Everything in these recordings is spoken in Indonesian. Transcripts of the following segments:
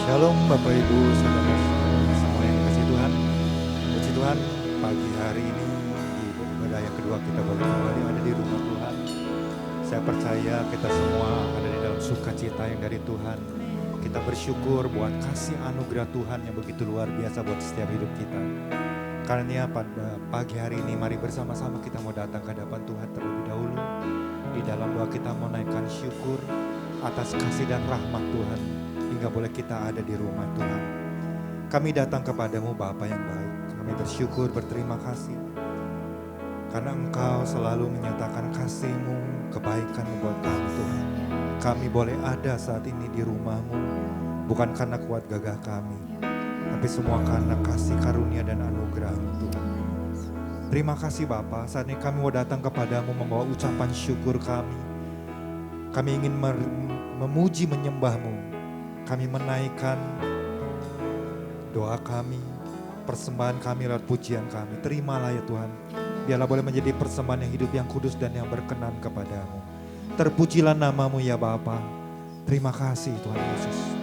Shalom Bapak Ibu Saudara semua yang dikasihi Tuhan. Puji Tuhan, pagi hari ini di ibadah yang kedua kita boleh kembali ada di rumah Tuhan. Saya percaya kita semua ada di dalam sukacita yang dari Tuhan. Kita bersyukur buat kasih anugerah Tuhan yang begitu luar biasa buat setiap hidup kita. Karena pada pagi hari ini mari bersama-sama kita mau datang ke hadapan Tuhan terlebih dahulu. Di dalam doa kita mau naikkan syukur atas kasih dan rahmat Tuhan. Hingga boleh kita ada di rumah Tuhan. Kami datang kepadamu Bapa yang baik. Kami bersyukur, berterima kasih. Karena Engkau selalu menyatakan kasih-Mu, kebaikan-Mu buat kami Tuhan. Kami boleh ada saat ini di rumah-Mu. Bukan karena kuat gagah kami. Tapi semua karena kasih karunia dan anugerah-Mu Tuhan. Terima kasih Bapa. Saat ini kami mau datang kepadamu membawa ucapan syukur kami. Kami ingin memuji menyembah-Mu. Kami menaikkan doa kami, persembahan kami lewat pujian kami. Terimalah ya Tuhan. Biarlah boleh menjadi persembahan yang hidup, yang kudus dan yang berkenan kepadamu. Terpujilah namamu ya Bapa. Terima kasih Tuhan Yesus.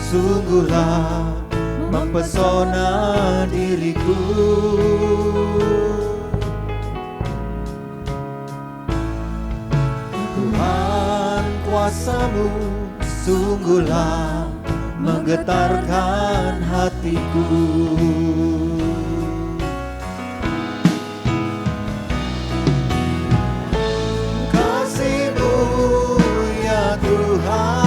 Sungguhlah mempesona diriku. Tuhan kuasa-Mu sungguhlah menggetarkan hatiku. Kasih-Mu ya Tuhan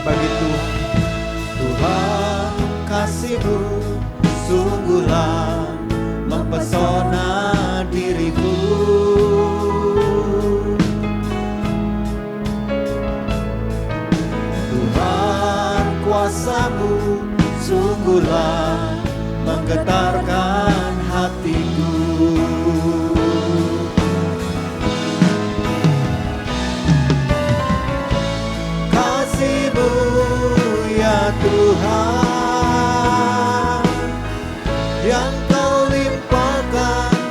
bagi Tuhan. Tuhan kasih-Mu sungguhlah mempesona diriku. Tuhan kuasa-Mu sungguhlah menggetarkan hatiku. Tuhan yang Kau limpahkan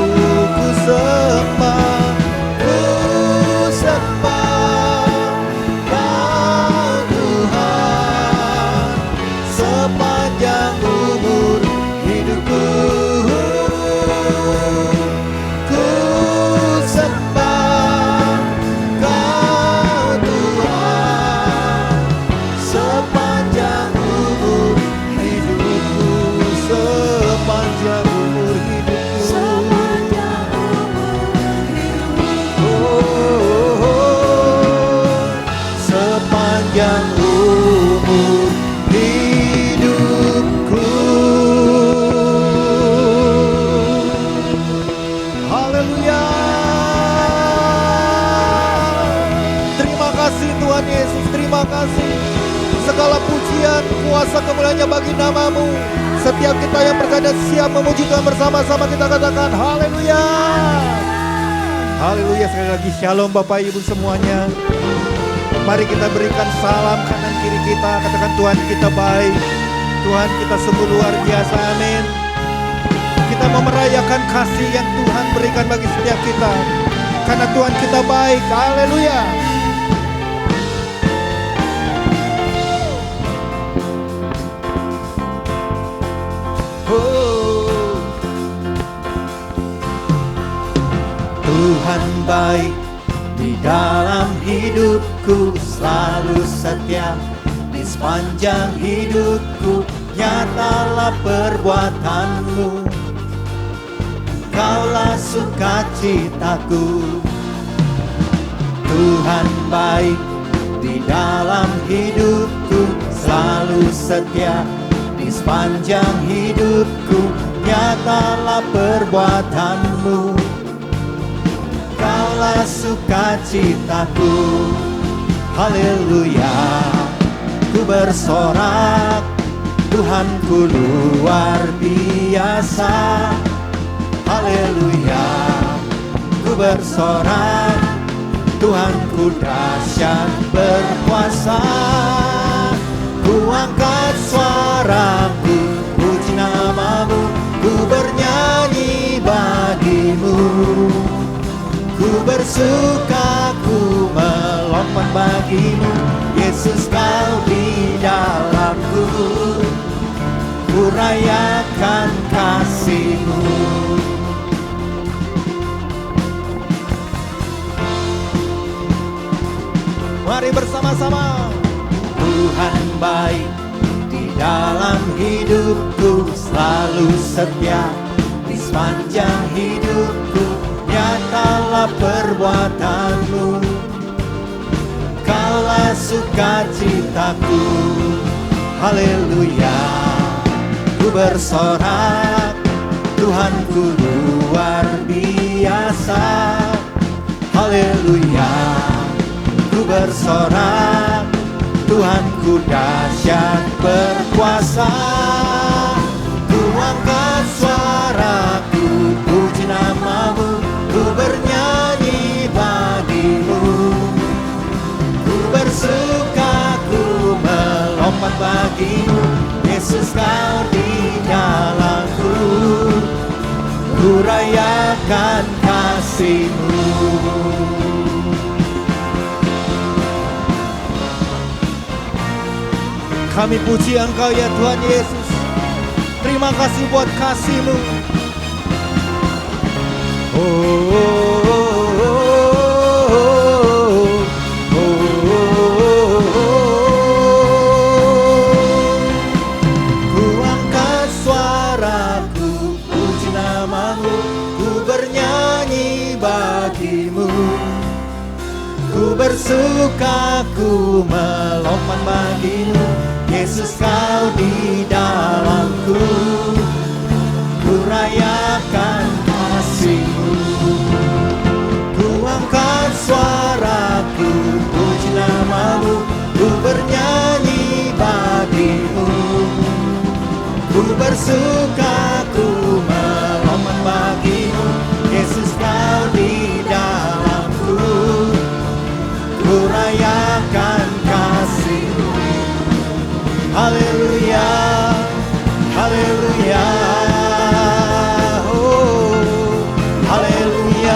sembah, ku sembah Kau Tuhan sepanjang umur hidupku. Ku sembah Kau Tuhan sepanjang umur hidupku, sepanjang umur hidupku. Sepanjang umur hidupku. Haleluya. Terima kasih Tuhan Yesus, terima kasih. Segala pujian, kuasa, kemuliaan bagi nama-Mu. Setiap kita yang berkata siap memuji Tuhan bersama-sama, kita katakan haleluya. Haleluya. Sekali lagi shalom Bapak Ibu semuanya. Mari kita berikan salam kanan kiri kita. Katakan Tuhan kita baik, Tuhan kita sungguh luar biasa, amin. Kita mau merayakan kasih yang Tuhan berikan bagi setiap kita, karena Tuhan kita baik, haleluya. Tuhan baik di dalam hidupku, selalu setia di sepanjang hidupku. Nyatalah perbuatan-Mu, Kaulah sukacitaku. Tuhan baik di dalam hidupku, selalu setia di sepanjang hidupku. Nyatalah perbuatan-Mu, Kaulah sukacitaku. Haleluya. Ku bersorak, Tuhanku luar biasa. Haleluya. Ku bersorak, Tuhanku dahsyat berkuasa. Ku angkat suaraku, puji nama-Mu, ku bernyanyi bagi-Mu. Ku bersuka, ku melompat bagi-Mu, Yesus Kau di dalamku. Ku rayakan kasih-Mu. Mari bersama-sama. Tuhan baik di dalam hidupku, selalu setia di sepanjang hidupku. Nyatalah perbuatan-Mu, Kaulah sukacitaku. Haleluya. Ku bersorak, Tuhanku luar biasa. Haleluya. Ku bersorak, Tuhanku dahsyat berkuasa. Ku angkat suaraku, puji nama-Mu, ku bernyanyi bagi-Mu. Ku bersuka, ku melompat bagi-Mu, Yesus Kau di dalamku. Ku rayakan kasih-Mu. Kami puji Engkau ya Tuhan Yesus. Terima kasih buat kasih-Mu. Ku angkat suaraku, puji nama-Mu, ku bernyanyi bagi-Mu. Ku bersuka, ku melompat bagi-Mu, Yesus Kau di dalamku. Ku rayakan kasih-Mu. Ku angkat suaraku, puji nama-Mu, ku bernyanyi bagi-Mu. Ku bersuka, ku melompat bagi-Mu, Yesus Kau di dalamku. Ku rayakan kasih-Mu. Haleluya, haleluya, oh, haleluya.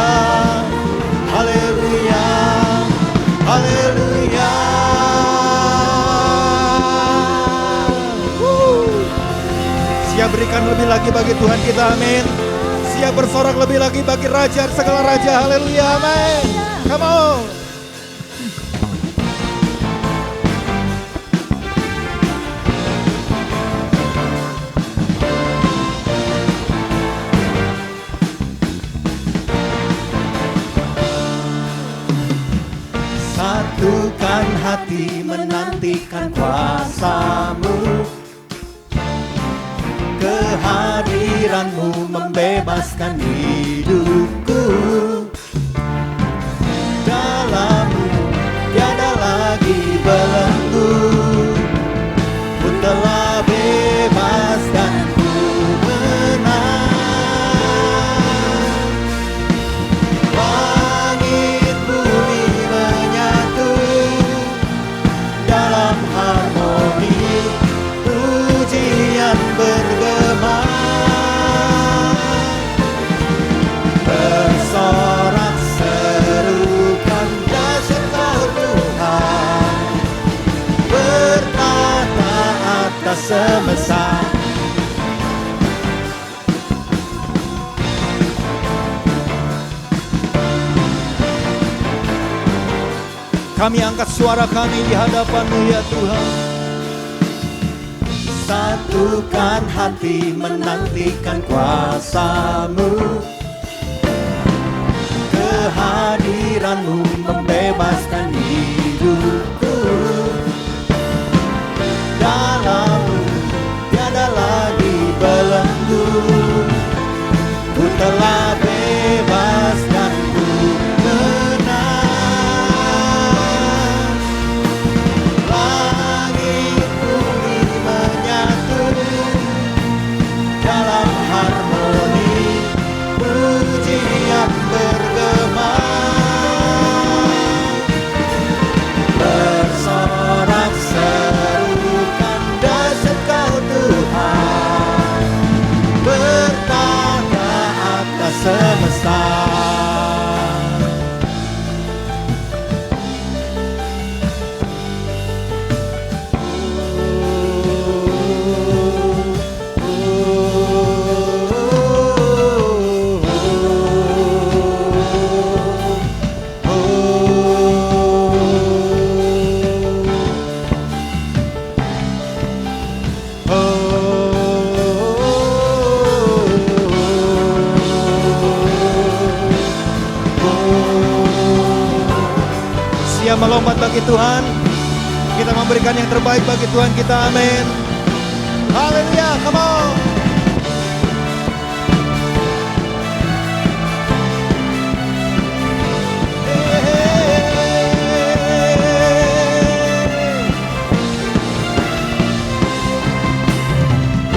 Siap berikan lebih lagi bagi Tuhan kita, amin. Siap bersorak lebih lagi bagi Raja segala Raja, haleluya, amin. Come on. Satukan hati menantikan kuasa-Mu, kehadiran-Mu membebaskan hidupku. Dalam-Mu tiada lagi belenggu, ku telah bebas dan ku menang. Langit bumi menyatu dalam harmoni, pujian bergema, bersorak serukan dahsyat Kau Tuhan, bertata atas semesta. Kami angkat suara kami di hadapan-Mu ya Tuhan. Satukan hati menantikan kuasa-Mu, kehadiran-Mu membebaskan hidupku. Dalam-Mu tiada lagi belenggu, ku telah bebas dan ku menang. Langit bumi menyatu dalam harmoni, pujian bergema, bersorak serukan dahsyat Kau Tuhan, bertata atas semesta. Siap melompat bagi Tuhan, kita memberikan yang terbaik bagi Tuhan kita, amin. Haleluya, come on.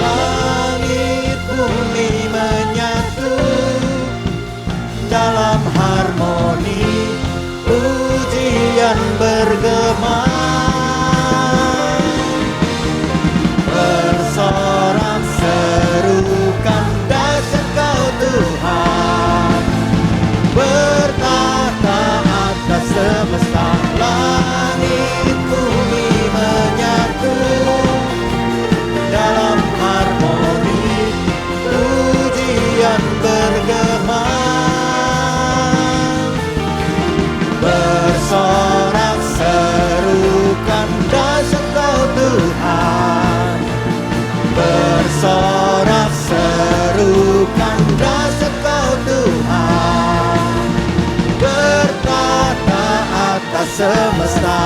Langit bumi menyatu dalam harmoni, pujian bergema, bersorak serukan dahsyat Kau Tuhan, bertata atas semesta. Langit bumi menyatu dalam harmoni, pujian bergema, bersorak serukan dahsyat Kau Tuhan, bersorak serukan dahsyat Kau Tuhan, bertata atas semesta.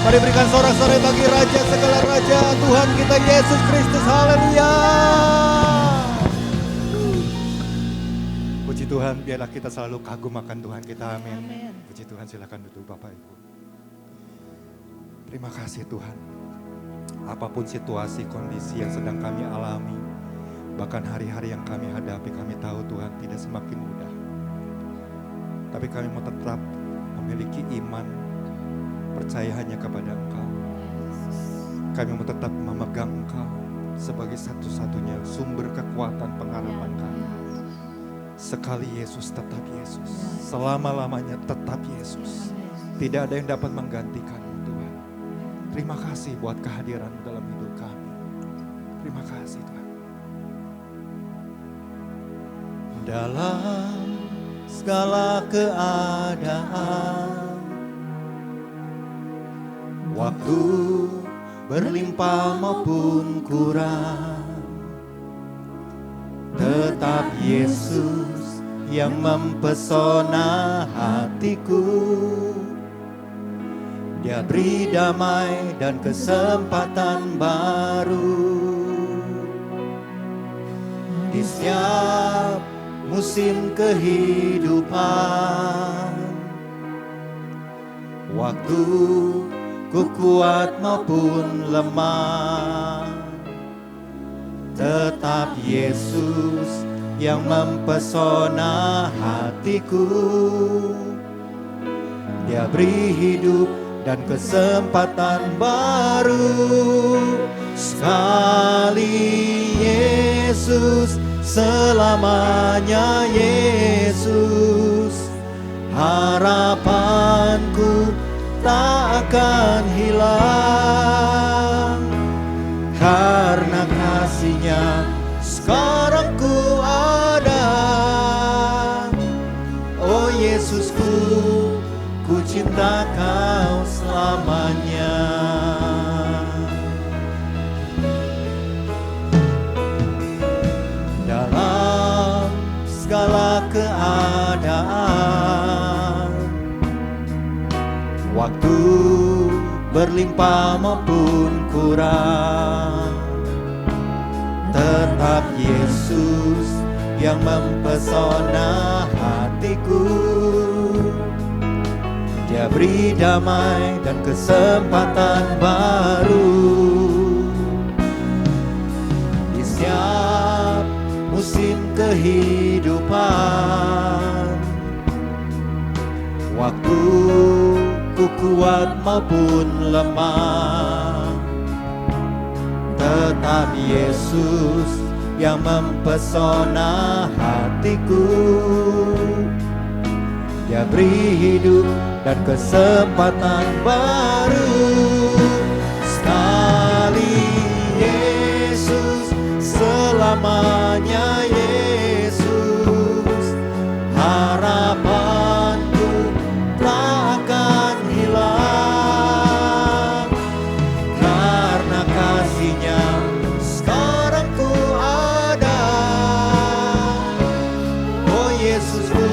Mari berikan sorak-sorai bagi Raja segala Raja, Tuhan kita Yesus Kristus, haleluya. Puji Tuhan, biarlah kita selalu kagum akan Tuhan kita, amin. Puji Tuhan, silakan duduk Bapak Ibu. Terima kasih Tuhan. Apapun situasi, kondisi yang sedang kami alami, bahkan hari-hari yang kami hadapi, kami tahu Tuhan tidak semakin mudah. Tapi kami mau tetap memiliki iman, percaya hanya kepada Engkau. Kami mau tetap memegang Engkau sebagai satu-satunya sumber kekuatan pengharapan kami. Sekali Yesus tetap Yesus, selama-lamanya tetap Yesus. Tidak ada yang dapat menggantikanmu Tuhan. Terima kasih buat kehadiran-Mu dalam hidup kami. Terima kasih Tuhan. Dalam segala keadaan, waktu berlimpah maupun kurang, tetap Yesus yang mempesona hatiku. Dia beri damai dan kesempatan baru di setiap musim kehidupan. Waktu ku kuat maupun lemah, tetap Yesus yang mempesona hatiku. Dia beri hidup dan kesempatan baru. Sekali Yesus, selamanya Yesus. Harapanku tak akan hilang, karena kasih-Nya sekarang ku ada. Oh Yesusku, ku cinta Kau selamanya. Dalam segala keadaan, waktu berlimpah maupun kurang, tetap Yesus yang mempesona hatiku. Dia beri damai dan kesempatan baru di setiap musim kehidupan. Waktu ku kuat maupun lemah, tetap Yesus yang mempesona hatiku. Dia beri hidup dan kesempatan baru. Sekali Yesus, selamanya Yesus. Harapanku tak akan hilang, karena kasih-Nya sekarang ku ada. Oh Yesusku,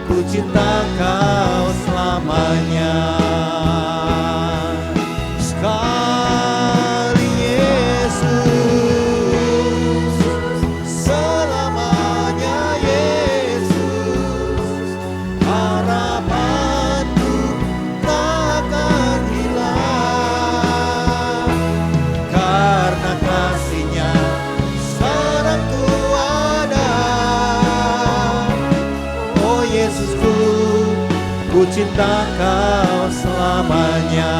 ku cinta Kau selamanya. Sekali Yesus, selamanya Yesus. Harapanku tak akan hilang, karena kasih-Nya sekarang ku ada. Oh Yesusku, ku cinta Kau selamanya.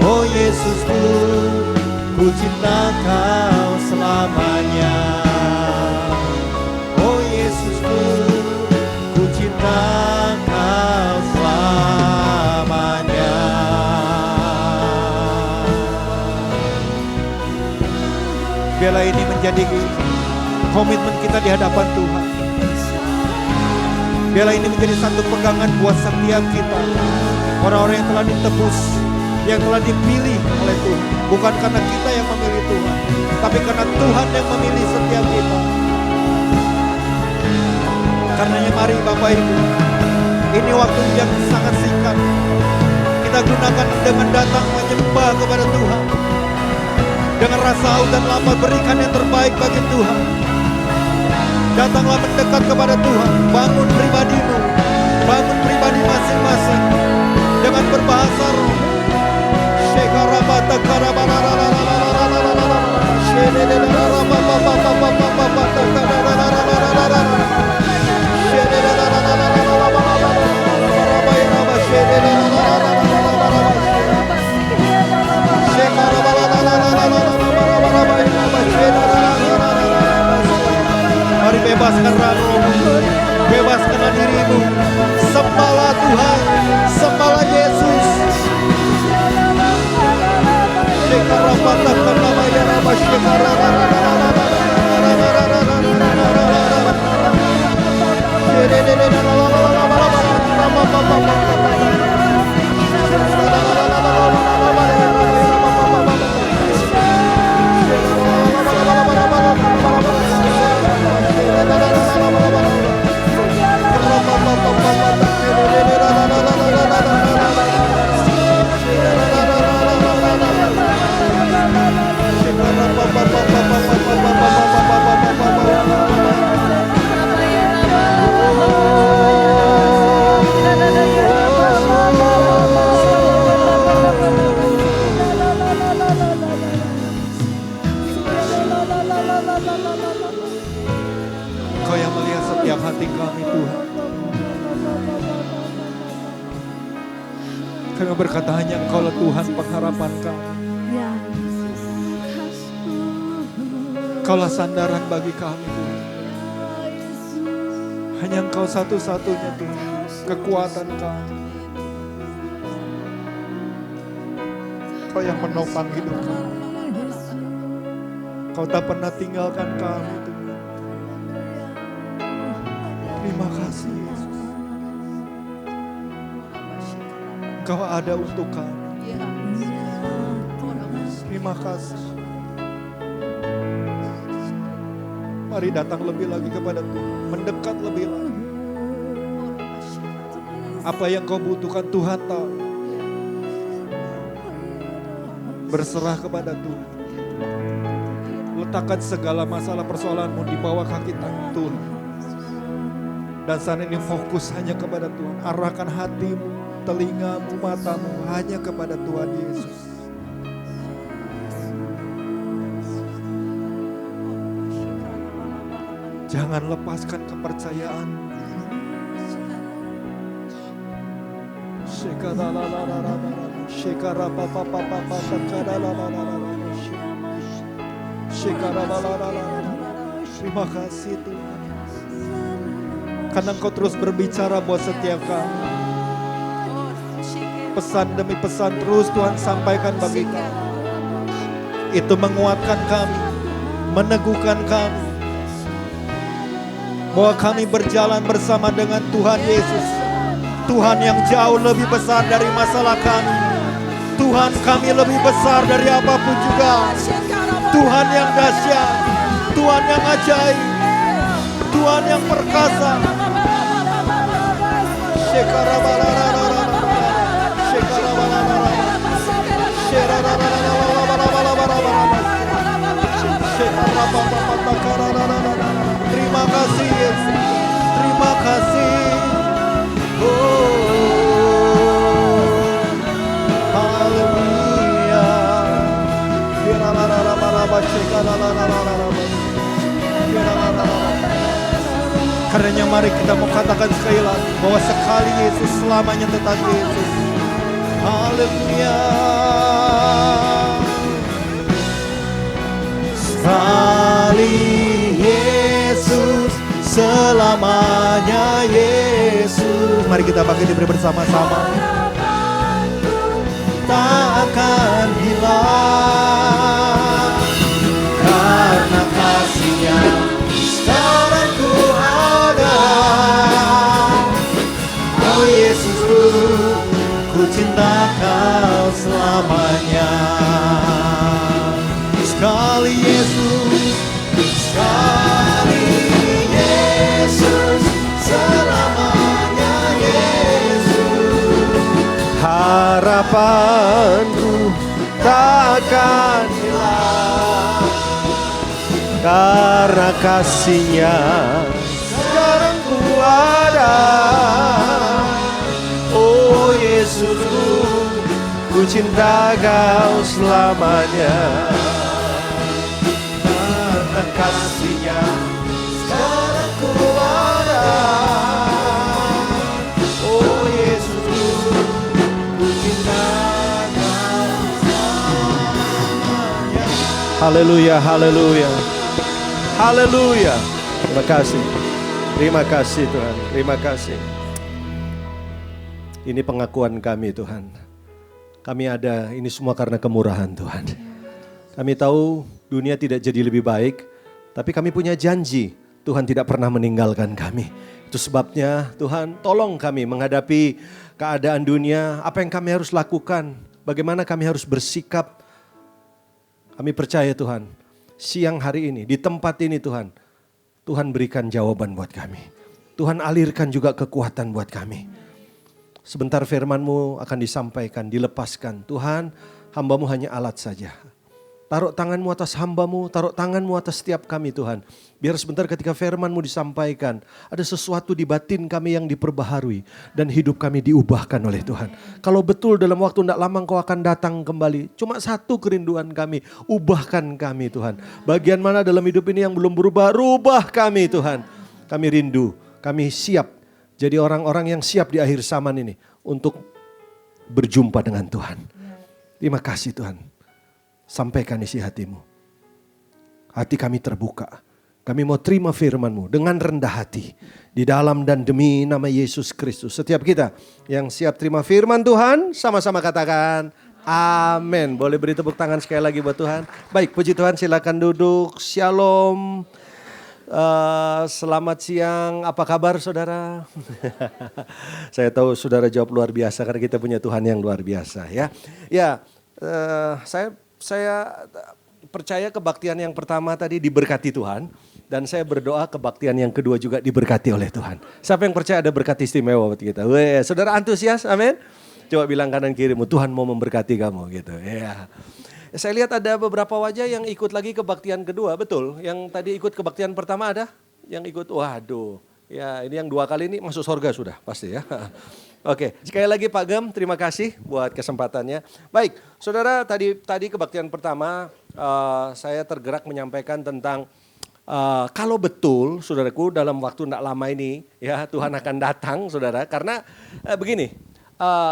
Oh Yesusku, ku cinta Kau selamanya. Oh Yesusku, ku cinta Kau selamanya. Biarlah ini menjadi komitmen kita di hadapan Tuhan. Biarlah ini menjadi satu pegangan buat setiap kita, orang-orang yang telah ditebus, yang telah dipilih oleh Tuhan. Bukan karena kita yang memilih Tuhan, tapi karena Tuhan yang memilih setiap kita. Karenanya mari Bapak Ibu, ini waktu yang sangat singkat, kita gunakan dengan datang menyembah kepada Tuhan. Dengan rasa haus dan lapar, berikan yang terbaik bagi Tuhan. Datanglah mendekat kepada Tuhan. Bangun pribadimu, bangun pribadi masing-masing dengan berbahasa roh. Mari Kami berkata hanya Engkaulah Tuhan pengharapan kami. Engkaulah sandaran bagi kami Tuhan. Hanya Engkau satu-satunya Tuhan, kekuatan kami. Engkau yang menopang hidup kami. Kau tak pernah tinggalkan kami Tuhan. Terima kasih Yesus. Engkau ada untuk kami. Terima kasih. Mari datang lebih lagi kepada Tuhan. Mendekat lebih lagi. Apa yang kau butuhkan Tuhan tahu. Berserah kepada Tuhan. Letakkan segala masalah persoalanmu di bawah kaki tangan Tuhan. Dan saat ini fokus hanya kepada Tuhan. Arahkan hatimu, telingamu, matamu hanya kepada Tuhan Yesus. Jangan lepaskan kepercayaan. Terima kasih Tuhan. Karena Engkau terus berbicara buat setiap kami. Pesan demi pesan terus Tuhan sampaikan bagi kami. Itu menguatkan kami, meneguhkan kami. Bahwa kami berjalan bersama dengan Tuhan Yesus. Tuhan yang jauh lebih besar dari masalah kami. Tuhan kami lebih besar dari apapun juga. Tuhan yang dahsyat. Tuhan yang ajaib. Tuhan yang perkasa. Terima kasih Yesus. Terima kasih. Haleluya. Karenanya mari kita mau katakan sekali lagi bahwa sekali Yesus selamanya tetap Yesus. Haleluya. Sekali Yesus, selamanya Yesus. Mari kita bangkit diberi bersama-sama. Tak akan hilang karena kasih-Nya sekarang ku ada. Oh Yesusku, ku cinta Kau selamanya. Sekali Yesus, sekali Yesus, selamanya Yesus. Harapanku takkan hilang karena kasih-Nya sekarang ku ada. Oh Yesusku, ku cinta Kau selamanya. Kasih-Nya sekarang ku ada. Oh Yesusku, ku cinta Kau selamanya. Haleluya, haleluya, haleluya. Terima kasih, terima kasih Tuhan, terima kasih. Ini pengakuan kami Tuhan. Kami ada ini semua karena kemurahan Tuhan. Kami tahu dunia tidak jadi lebih baik, tapi kami punya janji Tuhan tidak pernah meninggalkan kami. Itu sebabnya Tuhan tolong kami menghadapi keadaan dunia, apa yang kami harus lakukan, bagaimana kami harus bersikap. Kami percaya Tuhan, siang hari ini di tempat ini Tuhan, Tuhan berikan jawaban buat kami. Tuhan alirkan juga kekuatan buat kami. Sebentar firman-Mu akan disampaikan, dilepaskan. Tuhan, hamba-Mu hanya alat saja. Taruh tangan-Mu atas hamba-Mu, taruh tangan-Mu atas setiap kami Tuhan. Biar sebentar ketika firman-Mu disampaikan, ada sesuatu di batin kami yang diperbaharui. Dan hidup kami diubahkan oleh Tuhan. Kalau betul dalam waktu tidak lama Engkau akan datang kembali. Cuma satu kerinduan kami, ubahkan kami Tuhan. Bagian mana dalam hidup ini yang belum berubah, rubah kami Tuhan. Kami rindu, kami siap. Jadi orang-orang yang siap di akhir zaman ini untuk berjumpa dengan Tuhan. Terima kasih Tuhan. Sampaikan isi hatimu. Hati kami terbuka. Kami mau terima firman-Mu dengan rendah hati. Di dalam dan demi nama Yesus Kristus. Setiap kita yang siap terima firman Tuhan, sama-sama katakan amin. Boleh beri tepuk tangan sekali lagi buat Tuhan. Baik, puji Tuhan, silakan duduk. Shalom. Selamat siang, apa kabar saudara? Saya tahu saudara jawab luar biasa karena kita punya Tuhan yang luar biasa ya. Ya, saya percaya kebaktian yang pertama tadi diberkati Tuhan. Dan saya berdoa kebaktian yang kedua juga diberkati oleh Tuhan. Siapa yang percaya ada berkat istimewa buat kita? Weh, saudara antusias, amin? Coba bilang kanan kirimu, Tuhan mau memberkati kamu gitu. Ya. Saya lihat ada beberapa wajah yang ikut lagi kebaktian kedua, betul. Yang tadi ikut kebaktian pertama ada? Yang ikut, waduh. Ya ini yang 2 kali ini masuk surga sudah, pasti ya. Oke, sekali lagi Pak Gem, terima kasih buat kesempatannya. Baik, saudara tadi kebaktian pertama saya tergerak menyampaikan tentang kalau betul saudaraku dalam waktu tidak lama ini ya Tuhan akan datang saudara. Karena begini,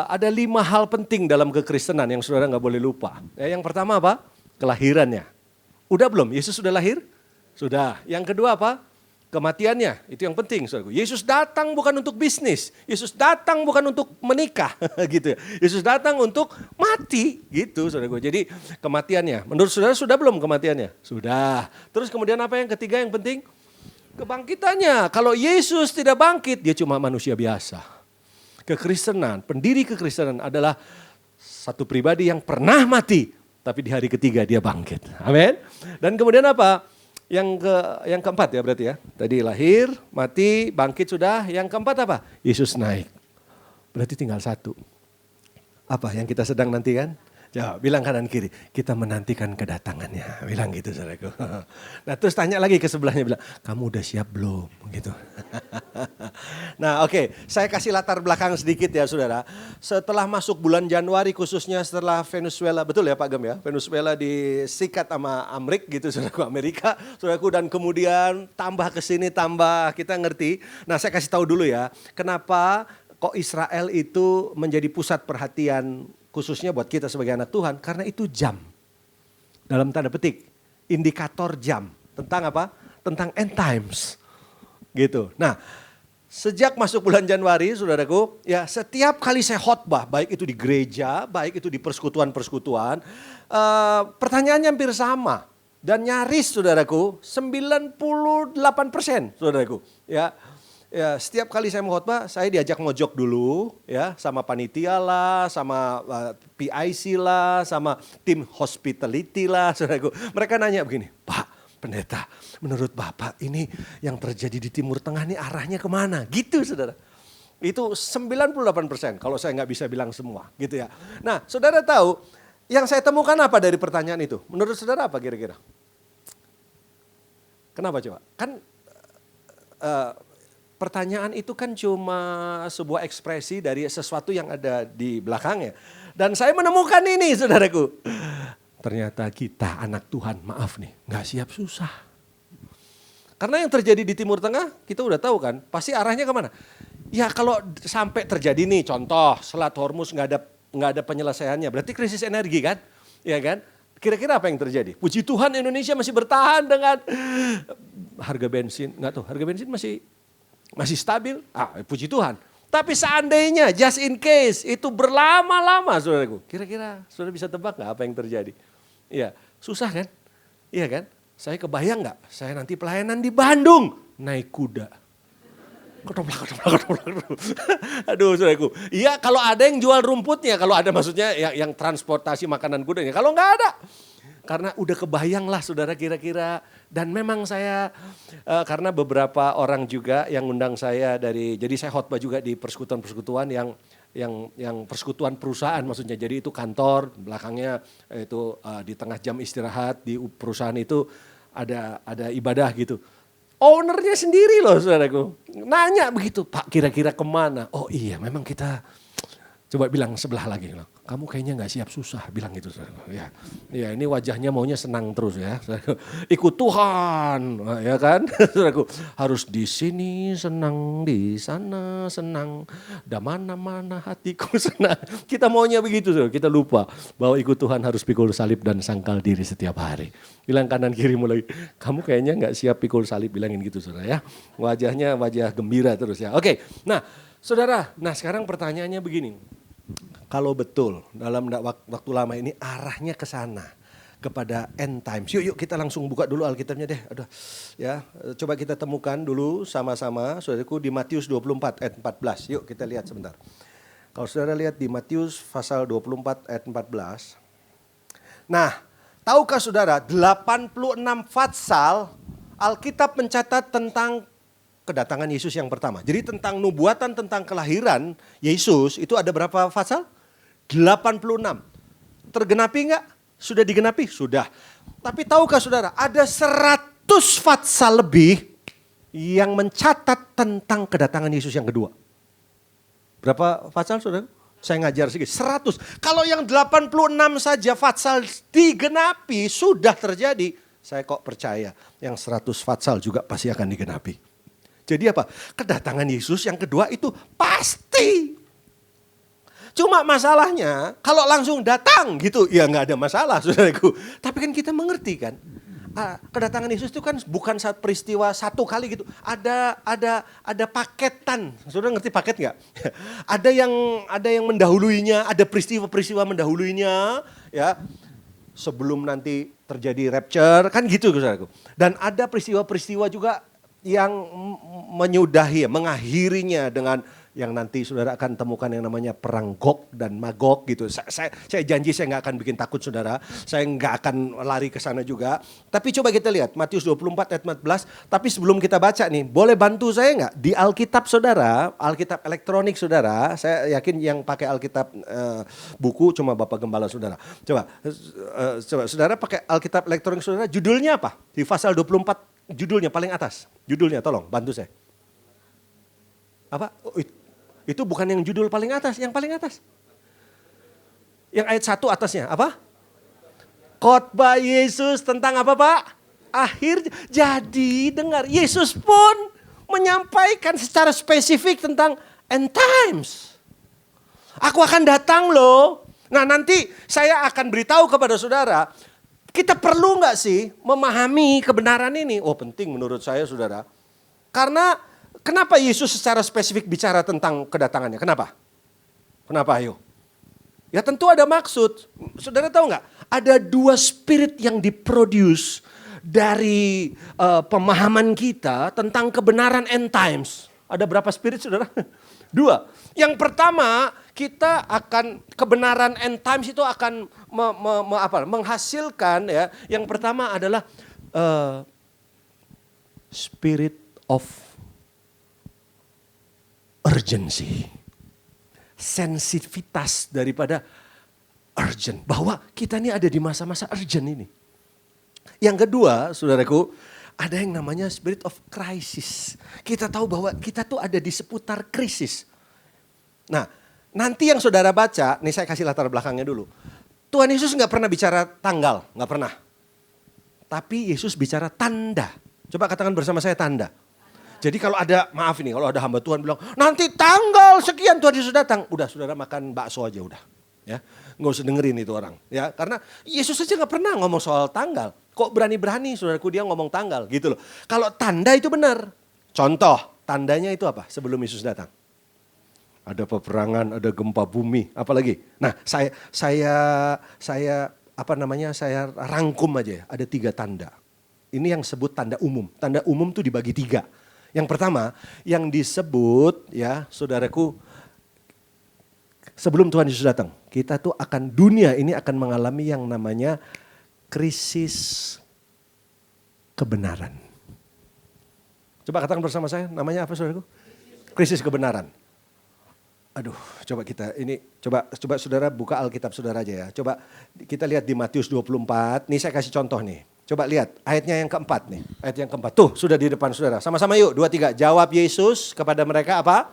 ada 5 hal penting dalam kekristenan yang saudara nggak boleh lupa. Ya, yang pertama apa? Kelahirannya. Udah belum? Yesus sudah lahir? Sudah. Yang kedua apa? Kematiannya, itu yang penting saudaraku. Yesus datang bukan untuk bisnis, Yesus datang bukan untuk menikah gitu ya. Yesus datang untuk mati gitu saudaraku. Jadi kematiannya, menurut saudara sudah belum kematiannya? Sudah. Terus kemudian apa yang ketiga yang penting? Kebangkitannya. Kalau Yesus tidak bangkit, dia cuma manusia biasa. Kekristenan, pendiri kekristenan adalah satu pribadi yang pernah mati, tapi di hari ketiga dia bangkit. Amin. Dan kemudian apa? Yang keempat ya berarti ya. Tadi lahir, mati, bangkit sudah. Yang keempat apa? Yesus naik. Berarti tinggal satu. Apa yang kita sedang nantikan? Jawab, bilang kanan kiri. Kita menantikan kedatangannya. Bilang gitu saudaraku. Nah terus tanya lagi ke sebelahnya. Bilang, kamu udah siap belum? Gitu. Nah oke, saya kasih latar belakang sedikit ya saudara. Setelah masuk bulan Januari khususnya setelah Venezuela. Betul ya Pak Gem ya? Venezuela disikat sama Amrik gitu saudaraku, Amerika. Saudaraku, dan kemudian tambah ke sini tambah, kita ngerti. Nah saya kasih tahu dulu ya. Kenapa kok Israel itu menjadi pusat perhatian khususnya buat kita sebagai anak Tuhan, karena itu jam. Dalam tanda petik, indikator jam. Tentang apa? Tentang end times. Gitu. Nah, sejak masuk bulan Januari, saudaraku, ya setiap kali saya khotbah, baik itu di gereja, baik itu di persekutuan-persekutuan, pertanyaannya hampir sama. Dan nyaris, saudaraku, 98%, saudaraku. Ya, setiap kali saya mau khotbah, saya diajak ngojok dulu ya sama panitia lah, sama PIC lah, sama tim hospitality lah, saudaraku. Mereka nanya begini, Pak Pendeta, menurut Bapak ini yang terjadi di Timur Tengah ini arahnya kemana? Gitu saudara. Itu 98%, kalau saya nggak bisa bilang semua gitu ya. Nah saudara tahu, yang saya temukan apa dari pertanyaan itu? Menurut saudara apa kira-kira? Kenapa coba? Kan pertanyaan itu kan cuma sebuah ekspresi dari sesuatu yang ada di belakangnya. Dan saya menemukan ini saudaraku. Ternyata kita anak Tuhan, maaf nih, gak siap susah. Karena yang terjadi di Timur Tengah kita udah tahu kan, pasti arahnya kemana? Ya kalau sampai terjadi nih contoh, Selat Hormuz gak ada penyelesaiannya, berarti krisis energi kan? Ya kan? Kira-kira apa yang terjadi? Puji Tuhan Indonesia masih bertahan dengan harga bensin, gak tahu, harga bensin masih stabil, puji Tuhan. Tapi seandainya, just in case, itu berlama-lama saudaraku. Kira-kira saudara bisa tebak gak apa yang terjadi? Iya, susah kan? Iya kan? Saya kebayang gak? Saya nanti pelayanan di Bandung, naik kuda. Ketoprak. Aduh saudaraku. Iya kalau ada yang jual rumputnya, kalau ada maksudnya yang transportasi makanan kudanya. Kalau gak ada. Karena udah kebayang lah saudara kira-kira. Dan memang saya, karena beberapa orang juga yang undang saya jadi saya khotbah juga di persekutuan-persekutuan yang persekutuan perusahaan maksudnya. Jadi itu kantor, belakangnya itu di tengah jam istirahat di perusahaan itu ada ibadah gitu. Ownernya sendiri loh saudaraku. Nanya begitu, Pak kira-kira kemana? Oh iya memang kita Coba bilang sebelah lagi, kamu kayaknya nggak siap susah, bilang gitu. Ya, ya ini wajahnya maunya senang terus ya. Ikut Tuhan, ya kan? Saudaraku, harus di sini senang, di sana senang, dan mana-mana hatiku senang. Kita maunya begitu, saudara. Kita lupa bahwa ikut Tuhan harus pikul salib dan sangkal diri setiap hari. Bilang kanan kirimu lagi, kamu kayaknya nggak siap pikul salib, bilangin gitu saudara ya. Wajahnya wajah gembira terus ya. Oke, nah saudara, nah sekarang pertanyaannya begini. Kalau betul dalam waktu lama ini arahnya ke sana, kepada end times. Yuk kita langsung buka dulu Alkitabnya deh. Aduh, ya, coba kita temukan dulu sama-sama saudaraku di Matius 24 ayat 14. Yuk kita lihat sebentar. Kalau saudara lihat di Matius pasal 24 ayat 14. Nah, tahukah saudara 86 pasal Alkitab mencatat tentang kedatangan Yesus yang pertama. Jadi tentang nubuatan tentang kelahiran Yesus itu ada berapa pasal? 86. Tergenapi enggak? Sudah digenapi? Sudah. Tapi tahukah saudara ada 100 pasal lebih yang mencatat tentang kedatangan Yesus yang kedua. Berapa pasal saudara? Saya ngajar sedikit. 100. Kalau yang 86 saja pasal digenapi sudah terjadi. Saya kok percaya yang 100 pasal juga pasti akan digenapi. Jadi apa? Kedatangan Yesus yang kedua itu pasti. Cuma masalahnya kalau langsung datang gitu ya nggak ada masalah saudaraku. Tapi kan kita mengerti kan. Kedatangan Yesus itu kan bukan saat peristiwa satu kali gitu. Ada paketan. Saudara ngerti paket nggak? ada yang mendahuluinya, ada peristiwa-peristiwa mendahuluinya ya. Sebelum nanti terjadi rapture kan gitu saudaraku. Dan ada peristiwa-peristiwa juga yang menyudahi, mengakhirinya dengan yang nanti saudara akan temukan yang namanya perang Gog dan Magog gitu. Saya janji saya nggak akan bikin takut saudara. Saya nggak akan lari ke sana juga. Tapi coba kita lihat Matius 24 ayat 14. Tapi sebelum kita baca nih, boleh bantu saya nggak? Di Alkitab saudara, Alkitab elektronik saudara. Saya yakin yang pakai Alkitab buku cuma Bapak Gembala saudara. Coba saudara pakai Alkitab elektronik saudara. Judulnya apa? Di pasal 24 judulnya paling atas. Judulnya tolong bantu saya. Apa? Oh, itu bukan yang judul paling atas, yang paling atas. Yang ayat 1 atasnya, apa? Khotbah Yesus tentang apa Pak? Akhir, jadi dengar, Yesus pun menyampaikan secara spesifik tentang end times. Aku akan datang loh. Nah nanti saya akan beritahu kepada saudara, kita perlu nggak sih memahami kebenaran ini? Oh penting menurut saya saudara. Karena kenapa Yesus secara spesifik bicara tentang kedatangannya? Kenapa? Kenapa ayo? Ya tentu ada maksud. Saudara tahu nggak? Ada 2 spirit yang diproduce dari pemahaman kita tentang kebenaran end times. Ada berapa spirit saudara? 2. Yang pertama kita akan kebenaran end times itu akan menghasilkan ya. Yang pertama adalah spirit of urgency, sensitivitas daripada urgent, bahwa kita ini ada di masa-masa urgent ini. Yang kedua, saudaraku, ada yang namanya spirit of crisis. Kita tahu bahwa kita tuh ada di seputar krisis. Nah, nanti yang saudara baca, nih saya kasih latar belakangnya dulu. Tuhan Yesus nggak pernah bicara tanggal, nggak pernah. Tapi Yesus bicara tanda. Coba katakan bersama saya tanda. Jadi kalau ada, maaf ini, kalau ada hamba Tuhan bilang, nanti tanggal sekian Tuhan Yesus datang. Udah saudara makan bakso aja udah. Ya, nggak usah dengerin itu orang. Ya, karena Yesus saja nggak pernah ngomong soal tanggal. Kok berani-berani saudaraku dia ngomong tanggal gitu loh. Kalau tanda itu benar. Contoh, tandanya itu apa sebelum Yesus datang? Ada peperangan, ada gempa bumi, apalagi. Nah saya rangkum aja ya, ada 3 tanda. Ini yang sebut tanda umum. Tanda umum tuh dibagi 3. Yang pertama, yang disebut ya saudaraku, sebelum Tuhan Yesus datang, kita tuh dunia ini akan mengalami yang namanya krisis kebenaran. Coba katakan bersama saya, namanya apa saudaraku? Krisis kebenaran. Aduh, coba saudara buka Alkitab saudara aja ya. Coba kita lihat di Matius 24, nih saya kasih contoh nih. Coba lihat ayatnya yang keempat nih. Ayat yang keempat. Tuh sudah di depan saudara. Sama-sama yuk 2, 3. Jawab Yesus kepada mereka apa?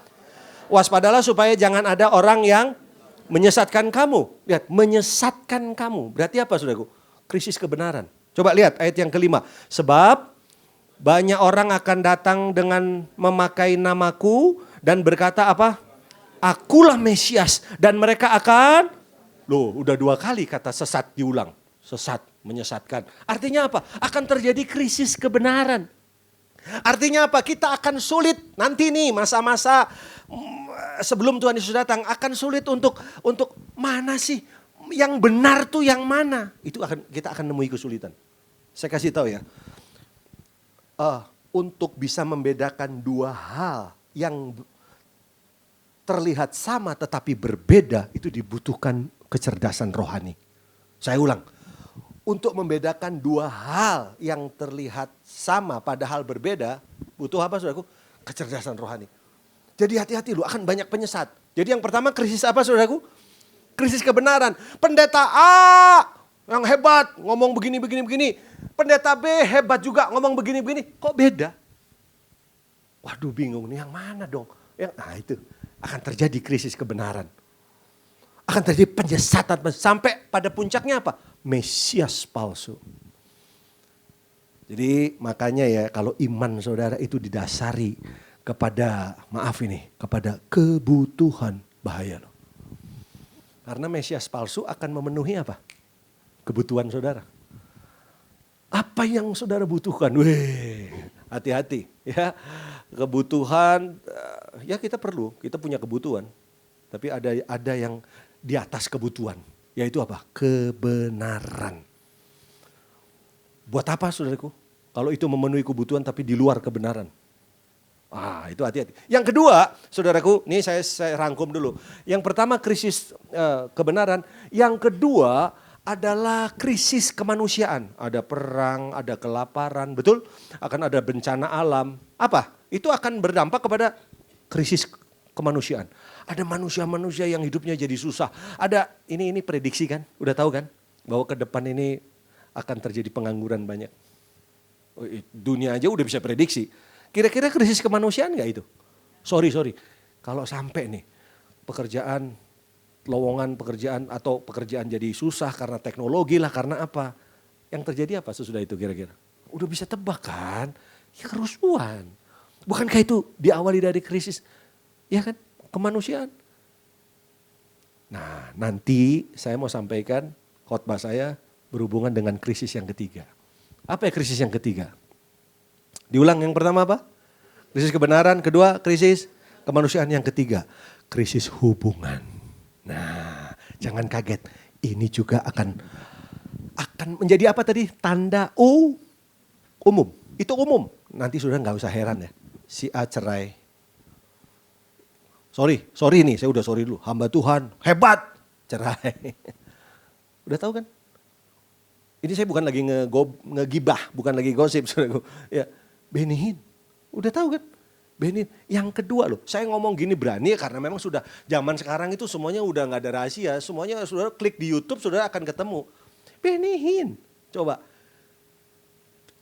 Waspadalah supaya jangan ada orang yang Menyesatkan kamu. Lihat, menyesatkan kamu. Berarti apa saudaraku? Krisis kebenaran. Coba lihat ayat yang kelima. Sebab banyak orang akan datang dengan memakai namaku dan berkata apa? Akulah Mesias. Dan mereka akan, loh udah 2 kali kata sesat diulang. Sesat, menyesatkan. Artinya apa? Akan terjadi krisis kebenaran. Artinya apa? Kita akan sulit nanti nih masa-masa sebelum Tuhan Yesus datang akan sulit untuk mana sih yang benar tuh yang mana? Itu kita akan nemui kesulitan. Saya kasih tahu ya. Untuk bisa membedakan 2 hal yang terlihat sama tetapi berbeda itu dibutuhkan kecerdasan rohani. Saya ulang. Untuk membedakan 2 hal yang terlihat sama padahal berbeda, butuh apa saudaraku? Kecerdasan rohani. Jadi hati-hati lu, akan banyak penyesat. Jadi yang pertama krisis apa saudaraku? Krisis kebenaran. Pendeta A yang hebat ngomong begini. Pendeta B hebat juga ngomong begini. Kok beda? Waduh bingung nih yang mana dong? Nah itu akan terjadi krisis kebenaran. Akan terjadi penyesatan sampai pada puncaknya apa? Mesias palsu. Jadi makanya ya kalau iman saudara itu didasari kepada kepada kebutuhan, bahaya loh. Karena Mesias palsu akan memenuhi apa? Kebutuhan saudara. Apa yang saudara butuhkan? Hati-hati ya. Kebutuhan ya kita punya kebutuhan. Tapi ada yang di atas kebutuhan. Yaitu apa? Kebenaran. Buat apa saudaraku? Kalau itu memenuhi kebutuhan tapi di luar kebenaran. Itu hati-hati. Yang kedua, saudaraku, ini saya rangkum dulu. Yang pertama krisis kebenaran. Yang kedua adalah krisis kemanusiaan. Ada perang, ada kelaparan, betul? Akan ada bencana alam. Apa? Itu akan berdampak kepada krisis kemanusiaan. Ada manusia-manusia yang hidupnya jadi susah. Ada ini prediksi kan? Udah tahu kan? Bahwa ke depan ini akan terjadi pengangguran banyak. Dunia aja udah bisa prediksi. Kira-kira krisis kemanusiaan gak itu? Sorry. Kalau sampai nih lowongan pekerjaan atau pekerjaan jadi susah karena teknologi lah, karena apa? Yang terjadi apa sesudah itu kira-kira? Udah bisa tebak kan? Ya kerusuhan. Bukankah itu diawali dari krisis? Ya kan? Kemanusiaan. Nah nanti saya mau sampaikan khotbah saya berhubungan dengan krisis yang ketiga. Apa ya krisis yang ketiga? Diulang, yang pertama apa? Krisis kebenaran, kedua krisis kemanusiaan, yang ketiga krisis hubungan. Nah jangan kaget, ini juga akan menjadi apa tadi? Tanda umum. Itu umum. Nanti sudah gak usah heran ya. Si A cerai. Sorry nih, saya udah sorry dulu. Hamba Tuhan, hebat, cerai. Udah tahu kan? Ini saya bukan lagi ngegibah, bukan lagi gosip. Ya, Benihin, udah tahu kan? Benihin. Yang kedua loh, saya ngomong gini berani ya karena memang sudah zaman sekarang itu semuanya udah gak ada rahasia. Semuanya saudara klik di YouTube, saudara akan ketemu. Benihin, coba.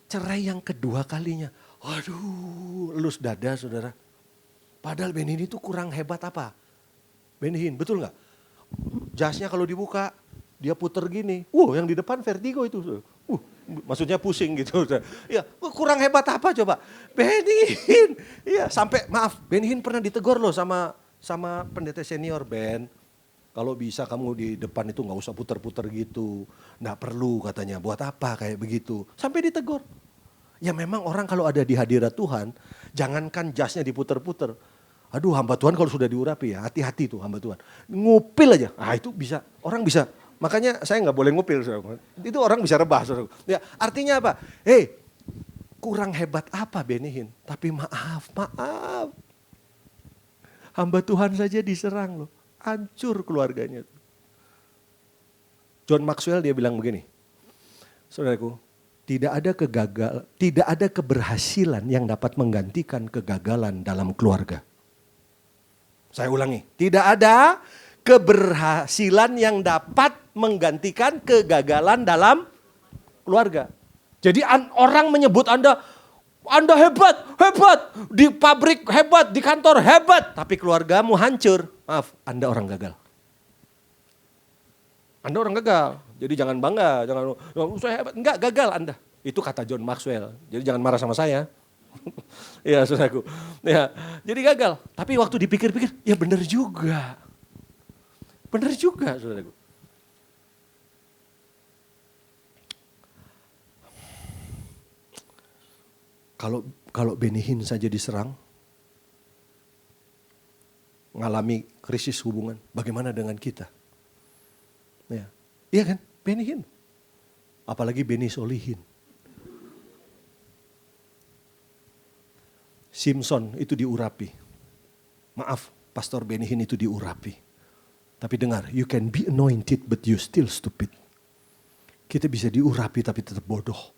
Cerai yang kedua kalinya. Waduh, elus dada saudara. Padahal Benihin itu kurang hebat apa? Benihin, betul gak? Jasnya kalau dibuka, dia puter gini. Yang di depan vertigo itu. Maksudnya pusing gitu. Ya, kurang hebat apa coba? Benihin. Ya, sampai Benihin pernah ditegur loh sama pendeta senior Ben. Kalau bisa kamu di depan itu gak usah puter-puter gitu. Gak perlu katanya, buat apa kayak begitu. Sampai ditegur. Ya memang orang kalau ada di hadirat Tuhan, jangankan jasnya diputer-puter. Aduh hamba Tuhan kalau sudah diurapi ya, hati-hati tuh hamba Tuhan. Ngupil aja, itu bisa, orang bisa. Makanya saya gak boleh ngupil. Saudara. Itu orang bisa rebah. Saudara. Ya, artinya apa? Kurang hebat apa Benihin? Tapi maaf. Hamba Tuhan saja diserang loh. Hancur keluarganya. John Maxwell dia bilang begini. Saudaraku, tidak ada keberhasilan yang dapat menggantikan kegagalan dalam keluarga. Saya ulangi, tidak ada keberhasilan yang dapat menggantikan kegagalan dalam keluarga. Jadi orang menyebut Anda hebat, di pabrik hebat, di kantor hebat, tapi keluargamu hancur. Maaf, Anda orang gagal. Anda orang gagal. Jadi jangan bangga, jangan saya hebat. Enggak, gagal Anda. Itu kata John Maxwell. Jadi jangan marah sama saya. Ya, saudaraku. Ya, jadi gagal. Tapi waktu dipikir-pikir, ya benar juga. Benar juga, saudaraku. Kalau Benny Hinn saja diserang, mengalami krisis hubungan, bagaimana dengan kita? Ya. Iya kan? Benny Hinn. Apalagi Benny Solihin. Simpson itu diurapi. Maaf, Pastor Benny Hinn itu diurapi. Tapi dengar, you can be anointed but you still stupid. Kita bisa diurapi tapi tetap bodoh.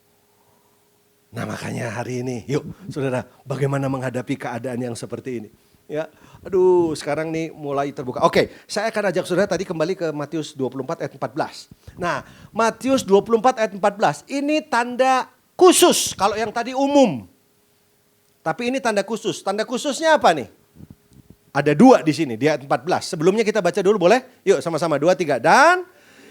Nah makanya hari ini, yuk saudara, bagaimana menghadapi keadaan yang seperti ini? Ya, aduh sekarang nih mulai terbuka. Oke, saya akan ajak saudara tadi kembali ke Matius 24 ayat 14. Nah, Matius 24 ayat 14, ini tanda khusus. Kalau yang tadi umum. Tapi ini tanda khusus. Tanda khususnya apa nih? Ada 2 di sini, di ayat 14. Sebelumnya kita baca dulu boleh? Yuk sama-sama, 2, 3. Dan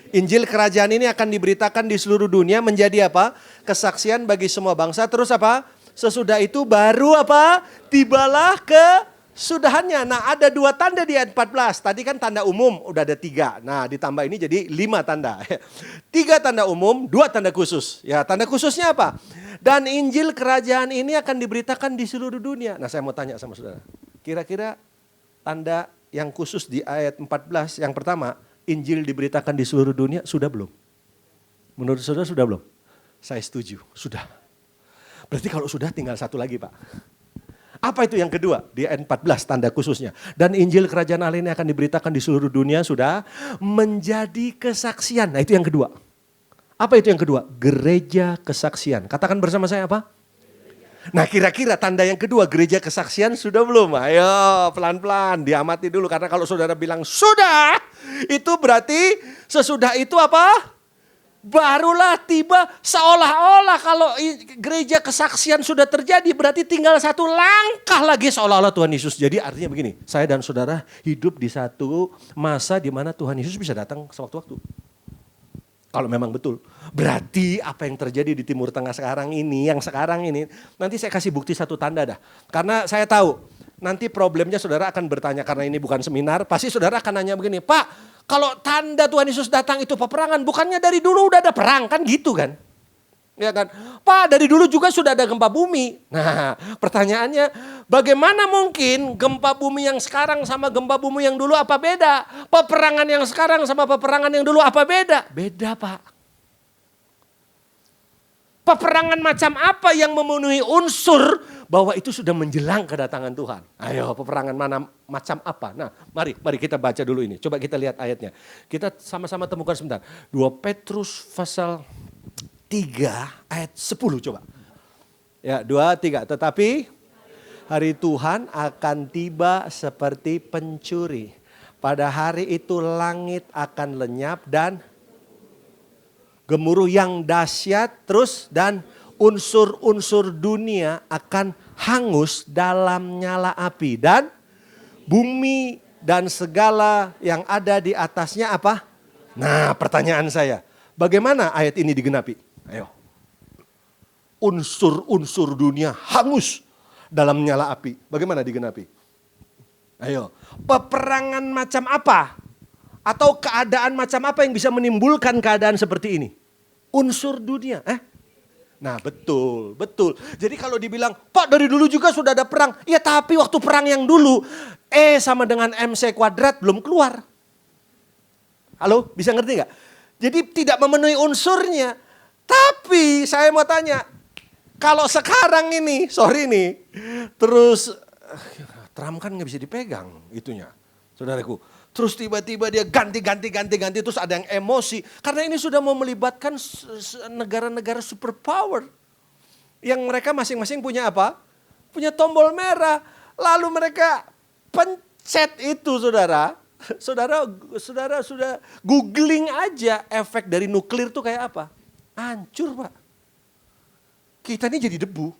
Injil kerajaan ini akan diberitakan di seluruh dunia menjadi apa? Kesaksian bagi semua bangsa. Terus apa? Sesudah itu baru apa? Tibalah kesudahannya. Nah ada 2 tanda di ayat 14. Tadi kan tanda umum udah ada 3. Nah ditambah ini jadi 5 tanda. 3 tanda umum, 2 tanda khusus. Ya tanda khususnya apa? Dan Injil kerajaan ini akan diberitakan di seluruh dunia. Nah saya mau tanya sama saudara. Kira-kira tanda yang khusus di ayat 14 yang pertama. Injil diberitakan di seluruh dunia, sudah belum? Menurut saudara sudah belum? Saya setuju, sudah. Berarti kalau sudah tinggal 1 lagi Pak. Apa itu yang kedua? Di ayat 14 tanda khususnya. Dan Injil kerajaan Allah ini akan diberitakan di seluruh dunia sudah menjadi kesaksian. Nah itu yang kedua. Apa itu yang kedua? Gereja kesaksian. Katakan bersama saya apa? Nah kira-kira tanda yang kedua gereja kesaksian sudah belum? Ayo pelan-pelan diamati dulu. Karena kalau saudara bilang sudah, itu berarti sesudah itu apa? Barulah tiba seolah-olah kalau gereja kesaksian sudah terjadi berarti tinggal 1 langkah lagi seolah-olah Tuhan Yesus. Jadi artinya begini, saya dan saudara hidup di satu masa di mana Tuhan Yesus bisa datang sewaktu-waktu. Kalau memang betul. Berarti apa yang terjadi di Timur Tengah sekarang ini, nanti saya kasih bukti 1 tanda dah. Karena saya tahu nanti problemnya saudara akan bertanya karena ini bukan seminar. Pasti saudara akan nanya begini, Pak kalau tanda Tuhan Yesus datang itu peperangan, bukannya dari dulu udah ada perang kan gitu kan? Ya kan? Pak dari dulu juga sudah ada gempa bumi. Nah pertanyaannya bagaimana mungkin gempa bumi yang sekarang sama gempa bumi yang dulu apa beda? Peperangan yang sekarang sama peperangan yang dulu apa beda? Beda Pak. Peperangan macam apa yang memenuhi unsur bahwa itu sudah menjelang kedatangan Tuhan? Ayo peperangan mana macam apa? Nah mari kita baca dulu ini. Coba kita lihat ayatnya. Kita sama-sama temukan sebentar. 2 Petrus pasal 3 ayat 10 coba. Ya 2, 3. Tetapi hari Tuhan akan tiba seperti pencuri. Pada hari itu langit akan lenyap dan gemuruh yang dahsyat terus dan unsur-unsur dunia akan hangus dalam nyala api. Dan bumi dan segala yang ada di atasnya apa? Nah pertanyaan saya, bagaimana ayat ini digenapi? Ayo. Unsur-unsur dunia hangus dalam nyala api. Bagaimana digenapi? Ayo. Peperangan macam apa? Atau keadaan macam apa yang bisa menimbulkan keadaan seperti ini? Unsur dunia. Nah betul. Jadi kalau dibilang, Pak dari dulu juga sudah ada perang. Ya tapi waktu perang yang dulu, E sama dengan MC kuadrat belum keluar. Halo, bisa ngerti gak? Jadi tidak memenuhi unsurnya. Tapi saya mau tanya, kalau sekarang ini, sorry nih, terus Trump kan gak bisa dipegang itunya, saudaraku. Terus tiba-tiba dia ganti, terus ada yang emosi. Karena ini sudah mau melibatkan negara-negara superpower. Yang mereka masing-masing punya apa? Punya tombol merah. Lalu mereka pencet itu saudara. Saudara sudah googling aja efek dari nuklir itu kayak apa. Hancur Pak. Kita ini jadi debu.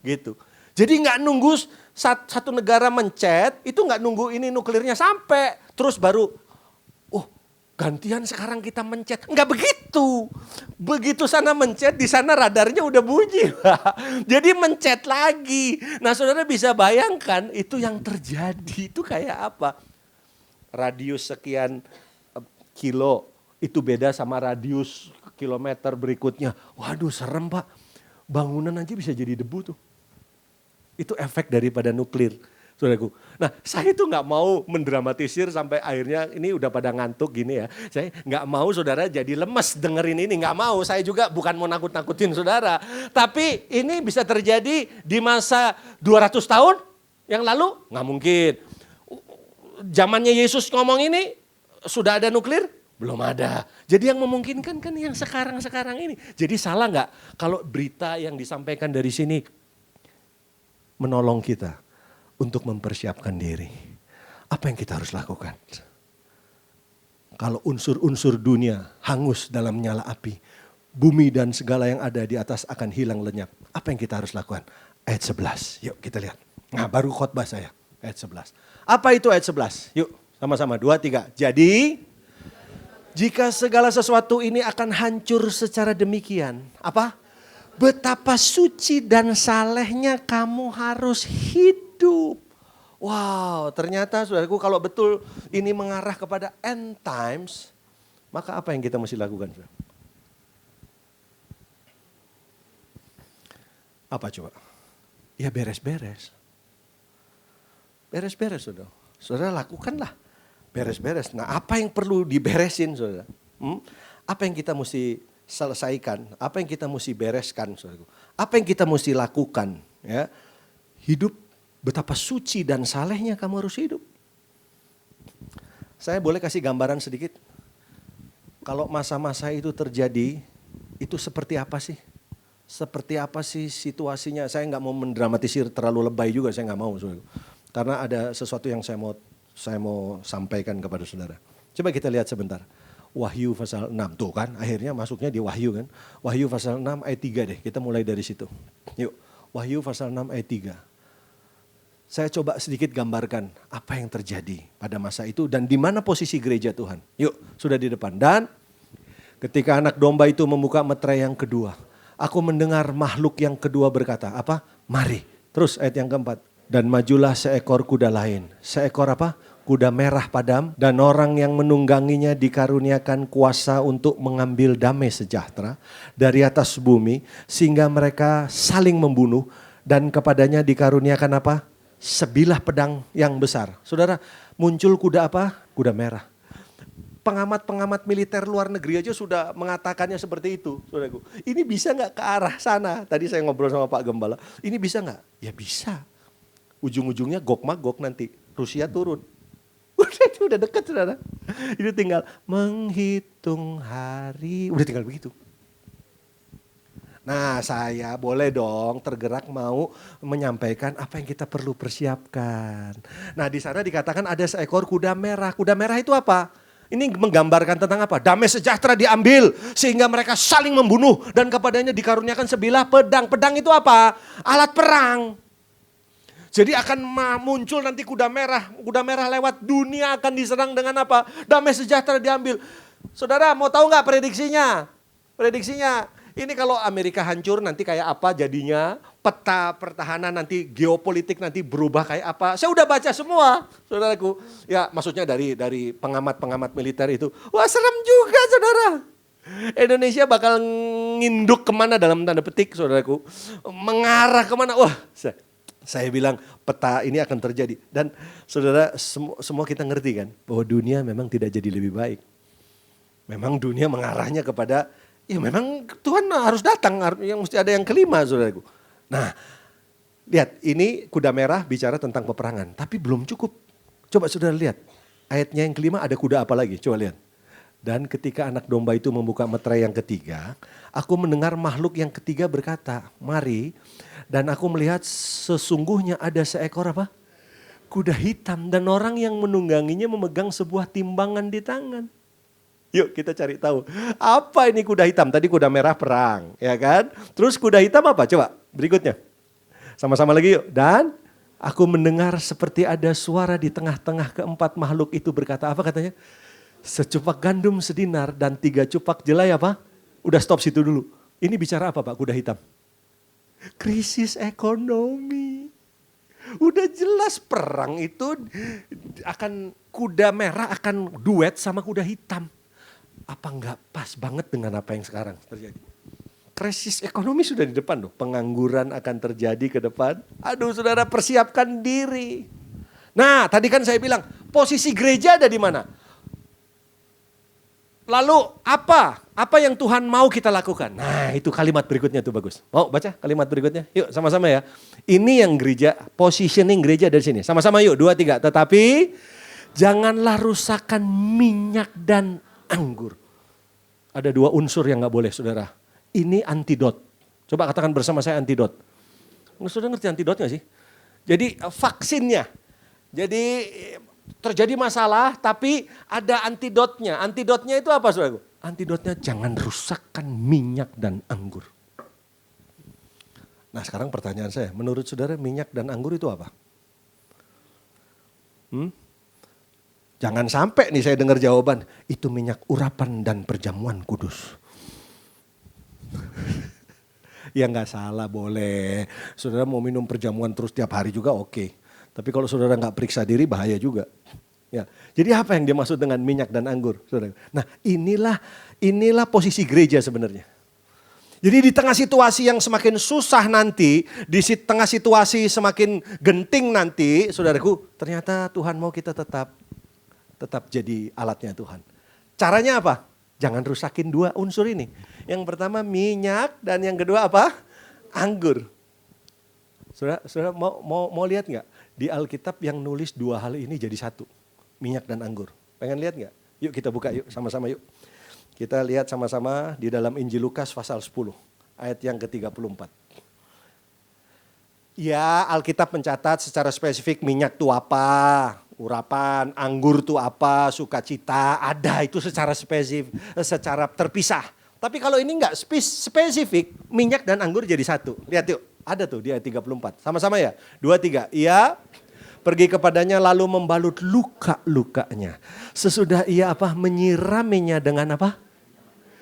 Gitu. Jadi nggak nunggu satu negara mencet, itu nggak nunggu ini nuklirnya sampai. Terus baru, gantian sekarang kita mencet. Enggak begitu. Begitu sana mencet, di sana radarnya udah bunyi. Jadi mencet lagi. Nah saudara bisa bayangkan itu yang terjadi itu kayak apa. Radius sekian kilo itu beda sama radius kilometer berikutnya. Waduh serem Pak. Bangunan aja bisa jadi debu tuh. Itu efek daripada nuklir. Saudaraku. Nah saya itu gak mau mendramatisir sampai akhirnya ini udah pada ngantuk gini ya. Saya gak mau saudara jadi lemes dengerin ini, gak mau. Saya juga bukan mau nakut-nakutin saudara. Tapi ini bisa terjadi di masa 200 tahun yang lalu? Gak mungkin. Zamannya Yesus ngomong ini sudah ada nuklir? Belum ada. Jadi yang memungkinkan kan yang sekarang-sekarang ini. Jadi salah gak kalau berita yang disampaikan dari sini menolong kita untuk mempersiapkan diri. Apa yang kita harus lakukan? Kalau unsur-unsur dunia hangus dalam nyala api, bumi dan segala yang ada di atas akan hilang lenyap. Apa yang kita harus lakukan? Ayat 11, yuk kita lihat. Nah baru khotbah saya, ayat 11. Apa itu ayat 11? Yuk sama-sama, 2, 3. Jadi, jika segala sesuatu ini akan hancur secara demikian, apa? Betapa suci dan salehnya kamu harus hidup. Wow, ternyata saudaraku kalau betul ini mengarah kepada end times, maka apa yang kita mesti lakukan? Apa coba? Ya beres-beres. Beres-beres saudara. Saudara lakukanlah. Beres-beres. Nah apa yang perlu diberesin saudara? Apa yang kita mesti selesaikan? Apa yang kita mesti bereskan saudaraku? Apa yang kita mesti lakukan? Ya, hidup. Betapa suci dan salehnya kamu harus hidup. Saya boleh kasih gambaran sedikit? Kalau masa-masa itu terjadi, itu seperti apa sih? Seperti apa sih situasinya? Saya nggak mau mendramatisir terlalu lebay juga, saya nggak mau. Karena ada sesuatu yang saya mau sampaikan kepada saudara. Coba kita lihat sebentar. Wahyu pasal 6, tuh kan akhirnya masuknya di Wahyu kan. Wahyu pasal 6 ayat 3 deh, kita mulai dari situ. Yuk, Wahyu pasal 6 ayat 3. Saya coba sedikit gambarkan apa yang terjadi pada masa itu dan di mana posisi gereja Tuhan. Yuk, sudah di depan. Dan ketika anak domba itu membuka meterai yang kedua, aku mendengar makhluk yang kedua berkata, apa? Mari. Terus ayat yang keempat. Dan majulah seekor kuda lain. Seekor apa? Kuda merah padam dan orang yang menungganginya dikaruniakan kuasa untuk mengambil damai sejahtera dari atas bumi sehingga mereka saling membunuh dan kepadanya dikaruniakan apa? Sebilah pedang yang besar. Saudara, muncul kuda apa? Kuda merah. Pengamat-pengamat militer luar negeri aja sudah mengatakannya seperti itu. Saudaraku. Ini bisa gak ke arah sana? Tadi saya ngobrol sama Pak Gembala. Ini bisa gak? Ya bisa. Ujung-ujungnya gok-magok nanti. Rusia turun. Udah dekat saudara. Itu tinggal menghitung hari. Udah tinggal begitu. Nah saya boleh dong tergerak mau menyampaikan apa yang kita perlu persiapkan. Nah di sana dikatakan ada seekor kuda merah. Kuda merah itu apa? Ini menggambarkan tentang apa? Damai sejahtera diambil sehingga mereka saling membunuh. Dan kepadanya dikaruniakan sebilah pedang. Pedang itu apa? Alat perang. Jadi akan muncul nanti kuda merah. Kuda merah lewat, dunia akan diserang dengan apa? Damai sejahtera diambil. Saudara mau tahu gak prediksinya? Prediksinya. Ini kalau Amerika hancur nanti kayak apa jadinya, peta pertahanan nanti geopolitik nanti berubah kayak apa. Saya udah baca semua saudaraku. Ya maksudnya dari pengamat-pengamat militer itu. Wah serem juga saudara. Indonesia bakal nginduk kemana dalam tanda petik saudaraku. Mengarah kemana. Wah saya bilang peta ini akan terjadi. Dan saudara semua kita ngerti kan bahwa dunia memang tidak jadi lebih baik. Memang dunia mengarahnya kepada ya memang Tuhan harus datang, yang mesti ada yang kelima saudaraku. Nah lihat ini kuda merah bicara tentang peperangan tapi belum cukup. Coba saudara lihat ayatnya yang kelima ada kuda apa lagi, coba lihat. Dan ketika anak domba itu membuka meterai yang ketiga, aku mendengar makhluk yang ketiga berkata, mari. Dan aku melihat sesungguhnya ada seekor apa? Kuda hitam dan orang yang menungganginya memegang sebuah timbangan di tangan. Yuk kita cari tahu. Apa ini kuda hitam? Tadi kuda merah perang, ya kan? Terus kuda hitam apa? Coba berikutnya. Sama-sama lagi yuk. Dan aku mendengar seperti ada suara di tengah-tengah keempat makhluk itu berkata, apa katanya? Secupak gandum sedinar dan 3 cupak jelai apa? Udah stop situ dulu. Ini bicara apa Pak kuda hitam? Krisis ekonomi. Udah jelas perang itu akan kuda merah akan duet sama kuda hitam. Apa enggak pas banget dengan apa yang sekarang terjadi? Krisis ekonomi sudah di depan loh. Pengangguran akan terjadi ke depan. Aduh saudara persiapkan diri. Nah tadi kan saya bilang posisi gereja ada di mana? Lalu apa? Apa yang Tuhan mau kita lakukan? Nah itu kalimat berikutnya tuh bagus. Mau baca kalimat berikutnya? Yuk sama-sama ya. Ini yang gereja, positioning gereja dari sini. Sama-sama yuk 2, 3. Tetapi janganlah rusakkan minyak dan anggur. Ada 2 unsur yang gak boleh saudara. Ini antidot. Coba katakan bersama saya antidot. Saudara ngerti antidot gak sih? Jadi vaksinnya. Jadi terjadi masalah tapi ada antidotnya. Antidotnya itu apa saudaraku? Antidotnya jangan rusakkan minyak dan anggur. Nah sekarang pertanyaan saya, menurut saudara minyak dan anggur itu apa? Jangan sampai nih saya dengar jawaban, itu minyak urapan dan perjamuan kudus. Ya nggak salah boleh, saudara mau minum perjamuan terus tiap hari juga oke. Tapi kalau saudara nggak periksa diri bahaya juga. Ya, jadi apa yang dia maksud dengan minyak dan anggur, saudara? Nah inilah posisi gereja sebenarnya. Jadi di tengah situasi yang semakin susah nanti, di tengah situasi semakin genting nanti, saudaraku, ternyata Tuhan mau kita tetap jadi alatnya Tuhan. Caranya apa? Jangan rusakin 2 unsur ini. Yang pertama minyak dan yang kedua apa? Anggur. Saudara mau lihat nggak? Di Alkitab yang nulis 2 hal ini jadi satu. Minyak dan anggur. Pengen lihat nggak? Yuk kita buka yuk sama-sama yuk. Kita lihat sama-sama di dalam Injil Lukas pasal 10. Ayat yang ke-34. Ya Alkitab mencatat secara spesifik minyak itu apa. Urapan, anggur itu apa, sukacita. Ada itu secara spesifik, secara terpisah. Tapi kalau ini enggak spesifik, minyak dan anggur jadi satu. Lihat yuk. Ada tuh di ayat 34. Sama-sama ya. 2, 3. Ia pergi kepadanya lalu membalut luka-lukanya. Sesudah ia apa? Menyiraminya dengan apa?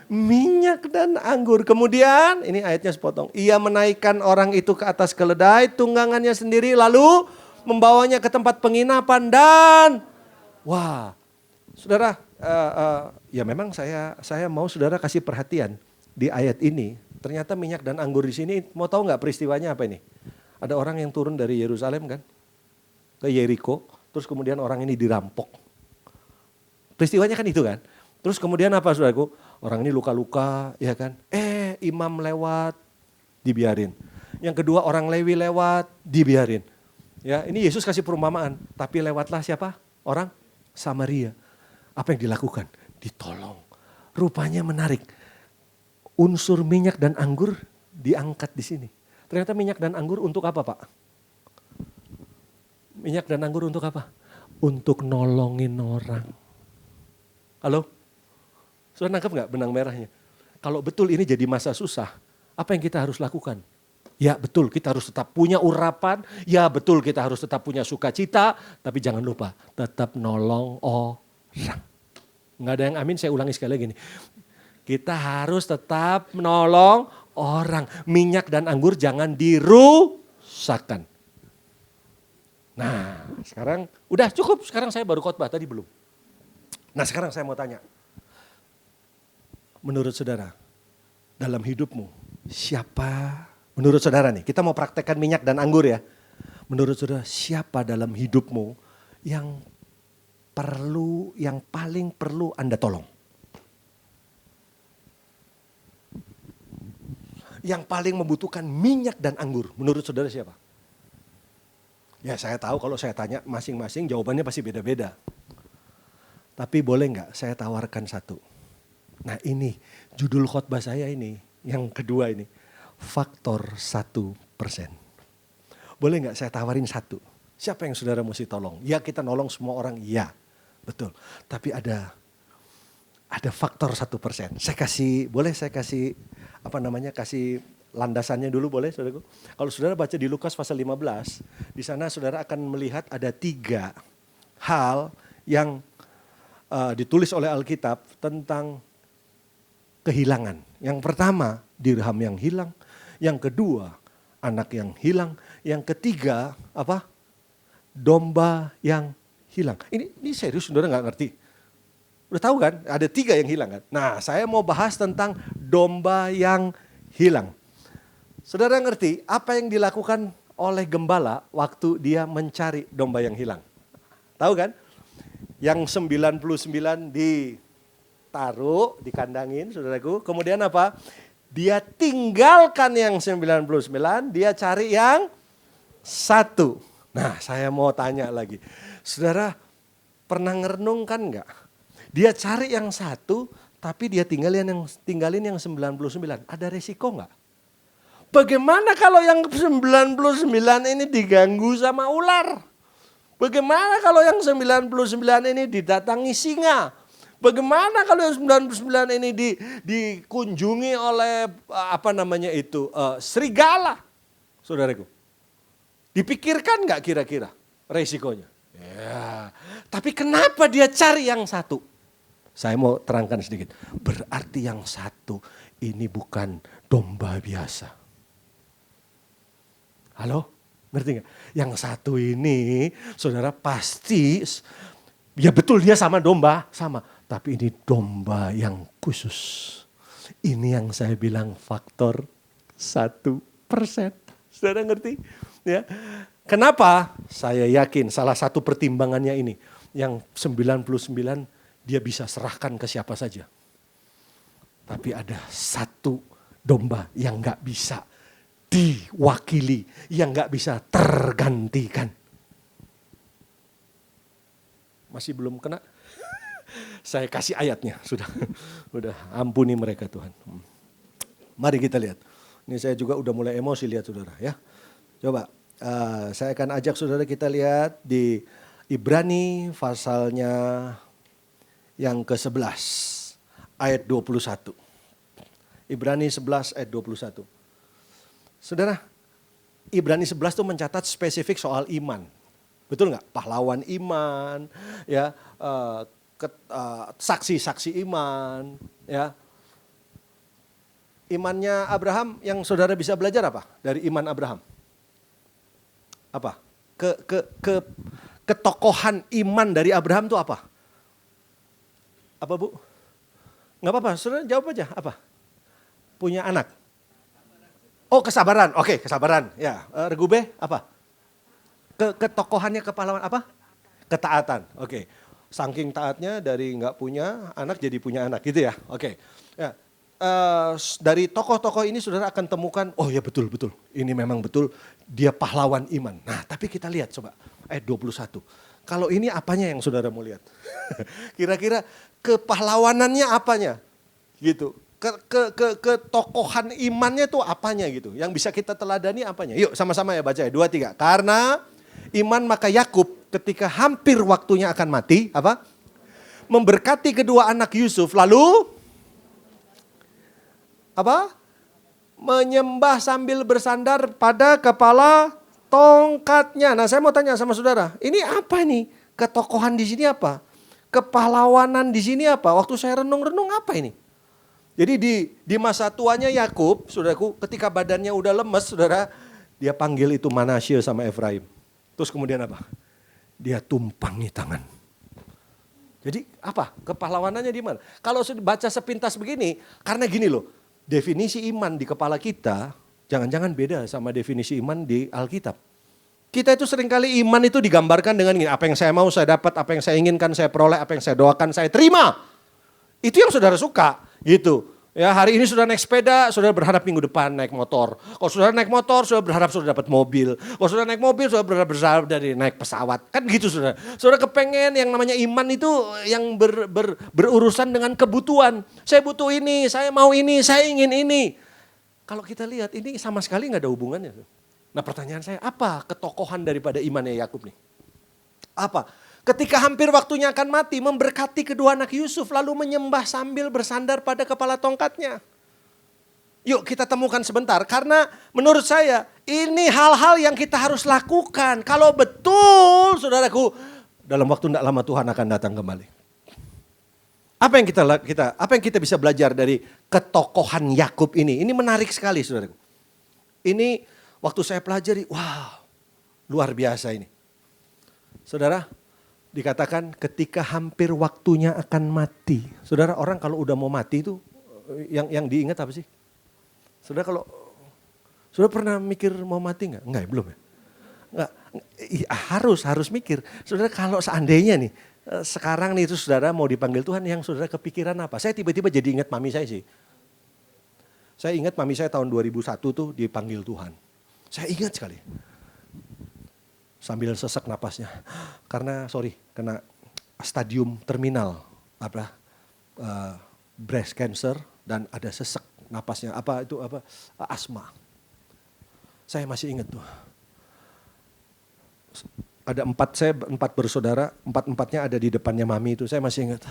Minyak dan anggur. Kemudian ini ayatnya sepotong. Ia menaikkan orang itu ke atas keledai tunggangannya sendiri lalu membawanya ke tempat penginapan dan wah. Saudara, ya memang saya mau saudara kasih perhatian di ayat ini. Ternyata minyak dan anggur di sini, mau tahu nggak peristiwanya apa ini? Ada orang yang turun dari Yerusalem kan, ke Yeriko, terus kemudian orang ini dirampok. Peristiwanya kan itu kan. Terus kemudian apa saudaraku? Orang ini luka-luka, ya kan? Imam lewat, dibiarin. Yang kedua orang Lewi lewat, dibiarin. Ya, ini Yesus kasih perumpamaan, tapi lewatlah siapa? Orang Samaria. Apa yang dilakukan? Ditolong. Rupanya menarik. Unsur minyak dan anggur diangkat di sini. Ternyata minyak dan anggur untuk apa Pak? Minyak dan anggur untuk apa? Untuk nolongin orang. Halo? Sudah nangkep gak benang merahnya? Kalau betul ini jadi masa susah, apa yang kita harus lakukan? Ya betul kita harus tetap punya urapan, ya betul kita harus tetap punya sukacita, tapi jangan lupa tetap nolong orang. Nggak ada yang amin, saya ulangi sekali lagi nih. Kita harus tetap menolong orang. Minyak dan anggur jangan dirusakkan. Nah sekarang udah cukup, sekarang saya baru khotbah, tadi belum. Nah sekarang saya mau tanya. Menurut saudara, dalam hidupmu siapa, menurut saudara nih, kita mau praktekkan minyak dan anggur ya. Menurut saudara siapa dalam hidupmu yang paling perlu Anda tolong? Yang paling membutuhkan minyak dan anggur, menurut saudara siapa? Ya saya tahu kalau saya tanya masing-masing jawabannya pasti beda-beda. Tapi boleh nggak saya tawarkan satu? Nah ini judul khotbah saya ini, yang kedua ini. Faktor 1%. Boleh nggak saya tawarin satu? Siapa yang saudara mesti tolong? Ya kita nolong semua orang, ya betul. Tapi ada faktor 1%. Boleh saya kasih kasih landasannya dulu boleh saudaraku. Kalau saudara baca di Lukas pasal 15, di sana saudara akan melihat ada 3 hal yang ditulis oleh Alkitab tentang kehilangan. Yang pertama, dirham yang hilang. Yang kedua, anak yang hilang. Yang ketiga, apa? Domba yang hilang. Ini serius, saudara nggak ngerti? Udah tahu kan? Ada 3 yang hilang kan? Nah, saya mau bahas tentang domba yang hilang. Saudara ngerti apa yang dilakukan oleh gembala waktu dia mencari domba yang hilang? Tahu kan? Yang 99 ditaruh, dikandangin, saudaraku. Kemudian apa? Dia tinggalkan yang 99, dia cari yang 1. Nah, saya mau tanya lagi. Saudara pernah ngerenungkan enggak? Dia cari yang 1, tapi dia tinggalin yang 99. Ada resiko enggak? Bagaimana kalau yang 99 ini diganggu sama ular? Bagaimana kalau yang 99 ini didatangi singa? Bagaimana kalau yang 99 ini dikunjungi oleh serigala? Saudaraku. Dipikirkan nggak kira-kira resikonya? Ya. Tapi kenapa dia cari yang 1? Saya mau terangkan sedikit. Berarti yang 1 ini bukan domba biasa. Halo? Ngerti gak? Yang 1 ini saudara pasti, ya betul dia sama domba, sama. Tapi ini domba yang khusus. Ini yang saya bilang faktor 1%. Saudara ngerti? Ya. Kenapa? Saya yakin salah satu pertimbangannya ini. Yang 99 dia bisa serahkan ke siapa saja. Tapi ada 1 domba yang gak bisa diwakili, yang gak bisa tergantikan. Masih belum kena? Saya kasih ayatnya, sudah ampuni mereka Tuhan. Mari kita lihat. Ini saya juga udah mulai emosi lihat saudara ya. Coba saya akan ajak saudara kita lihat di Ibrani pasalnya yang ke-11 ayat 21. Ibrani 11 ayat 21. Saudara, Ibrani 11 itu mencatat spesifik soal iman. Betul nggak? Pahlawan iman, ya, saksi-saksi iman, ya. Imannya Abraham yang saudara bisa belajar apa dari iman Abraham? Apa? Ketokohan iman dari Abraham itu apa? Apa Bu? Nggak apa-apa, saudara jawab aja. Apa? Punya anak. Oh kesabaran, oke kesabaran. Ya, Regube apa? Ketokohannya kepahlawan apa? Ketaatan, oke. Saking taatnya dari nggak punya anak jadi punya anak gitu ya, oke. Ya, dari tokoh-tokoh ini saudara akan temukan, oh ya betul, ini memang betul dia pahlawan iman. Nah tapi kita lihat coba ayat 21. Kalau ini apanya yang saudara mau lihat? Kira-kira kepahlawanannya apanya? Gitu. Ketokohan imannya tuh apanya gitu. Yang bisa kita teladani apanya. Yuk sama-sama ya baca ya. 2, 3. Karena iman maka Yakub ketika hampir waktunya akan mati. Apa? Memberkati kedua anak Yusuf. Lalu apa? Menyembah sambil bersandar pada kepala tongkatnya. Nah saya mau tanya sama saudara. Ini apa nih? Ketokohan di sini apa? Kepahlawanan di sini apa? Waktu saya renung-renung apa ini? Jadi di masa tuanya Yakub, saudaraku, ketika badannya udah lemes, saudara, dia panggil itu Manasye sama Efraim. Terus kemudian apa? Dia tumpangi tangan. Jadi apa? Kepahlawanannya di mana? Kalau baca sepintas begini, karena gini loh, definisi iman di kepala kita, jangan-jangan beda sama definisi iman di Alkitab. Kita itu seringkali iman itu digambarkan dengan gini, apa yang saya mau saya dapat, apa yang saya inginkan saya peroleh, apa yang saya doakan saya terima. Itu yang saudara suka. Gitu. Ya, hari ini sudah naik sepeda, sudah berharap minggu depan naik motor. Kalau sudah naik motor, sudah berharap sudah dapat mobil. Kalau sudah naik mobil, sudah berharap dari naik pesawat. Kan gitu saudara. Saudara kepengen yang namanya iman itu yang berurusan dengan kebutuhan. Saya butuh ini, saya mau ini, saya ingin ini. Kalau kita lihat ini sama sekali nggak ada hubungannya. Nah pertanyaan saya, apa ketokohan daripada imannya Yakub nih? Apa? Ketika hampir waktunya akan mati, memberkati kedua anak Yusuf, lalu menyembah sambil bersandar pada kepala tongkatnya. Yuk kita temukan sebentar, karena menurut saya ini hal-hal yang kita harus lakukan. Kalau betul saudaraku, dalam waktu tidak lama Tuhan akan datang kembali. Apa yang kita bisa belajar dari ketokohan Yakub ini? Ini menarik sekali, saudaraku. Ini waktu saya pelajari, wow, luar biasa ini. Saudara, dikatakan ketika hampir waktunya akan mati. Saudara, orang kalau udah mau mati itu yang diingat apa sih? Saudara pernah mikir mau mati nggak? Enggak, belum ya? Enggak, harus mikir. Saudara, kalau seandainya nih, sekarang nih itu saudara mau dipanggil Tuhan, yang saudara kepikiran apa? Saya tiba-tiba jadi ingat mami saya sih. Saya ingat mami saya tahun 2001 tuh dipanggil Tuhan. Saya ingat sekali. Sambil sesak napasnya. Karena kena stadium terminal breast cancer dan ada sesak napasnya. Asma. Saya masih ingat tuh. Ada empat bersaudara, empatnya ada di depannya mami itu, saya masih ingat.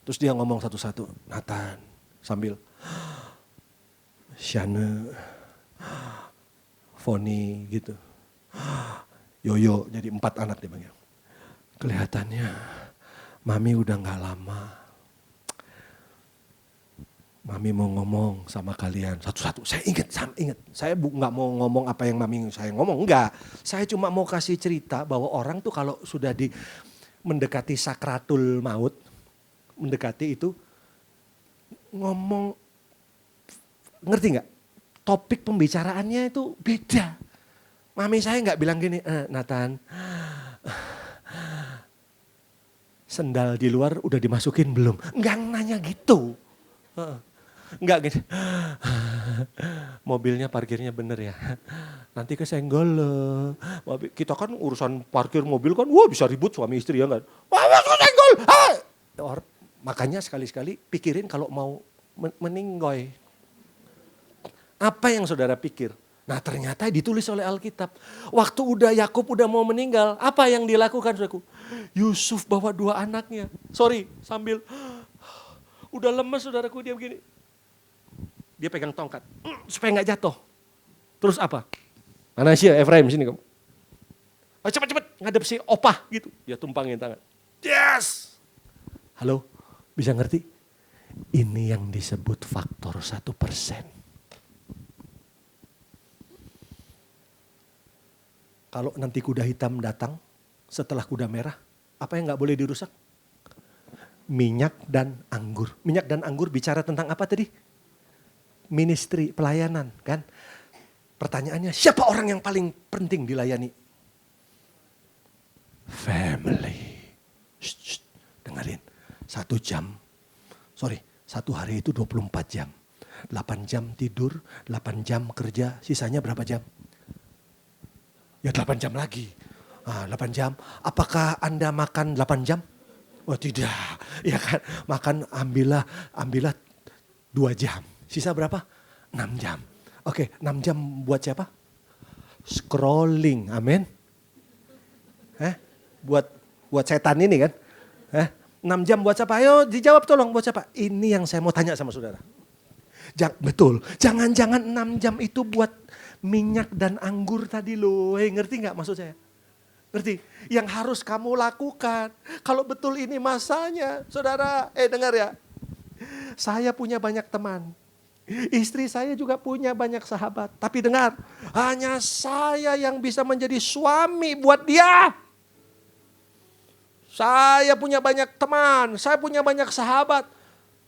Terus dia ngomong satu-satu, Nathan, sambil Shane, Foni gitu. Yoyo, jadi 4 anak dia panggil. Kelihatannya mami udah gak lama. Mami mau ngomong sama kalian satu-satu. Saya ingat. Saya nggak mau ngomong apa yang mami saya ngomong, enggak. Saya cuma mau kasih cerita bahwa orang tuh kalau sudah mendekati sakratul maut, mendekati itu ngomong, ngerti nggak? Topik pembicaraannya itu beda. Mami saya nggak bilang gini, Nathan, sendal di luar udah dimasukin belum? Nggak nanya gitu. Enggak gitu. Mobilnya parkirnya bener ya. Nanti kesenggol loh. Kita kan urusan parkir mobil kan bisa ribut suami istri ya kan. Kesenggol. Makanya sekali-sekali pikirin kalau mau meninggoy. Apa yang saudara pikir? Nah ternyata ditulis oleh Alkitab. Waktu Yakub udah mau meninggal, apa yang dilakukan saudaraku? Yusuf bawa 2 anaknya. Sambil udah lemes saudaraku, dia begini. Dia pegang tongkat supaya nggak jatuh. Terus apa? Manasya, Efraim sini kamu. Cepat-cepat ngadep si opah gitu. Dia tumpangin tangan. Yes. Halo, bisa ngerti? Ini yang disebut faktor 1%. Kalau nanti kuda hitam datang setelah kuda merah, apa yang nggak boleh dirusak? Minyak dan anggur. Minyak dan anggur bicara tentang apa tadi? Ministry, pelayanan kan. Pertanyaannya, siapa orang yang paling penting dilayani? Family. Dengerin. 1 hari itu 24 jam. 8 jam tidur, 8 jam kerja, sisanya berapa jam? Ya 8 jam lagi. 8 jam. Apakah Anda makan 8 jam? Oh tidak. Ya kan, makan ambillah 2 jam. Sisa berapa? 6 jam. Oke, 6 jam buat siapa? Scrolling, amin. Buat setan ini kan? 6 jam buat siapa? Ayo dijawab tolong, buat siapa? Ini yang saya mau tanya sama saudara. Betul, jangan-jangan 6 jam itu buat minyak dan anggur tadi loh. Ngerti gak maksud saya? Ngerti? Yang harus kamu lakukan. Kalau betul ini masanya, saudara, dengar ya. Saya punya banyak teman. Istri saya juga punya banyak sahabat. Tapi dengar, hanya saya yang bisa menjadi suami buat dia. Saya punya banyak teman, saya punya banyak sahabat.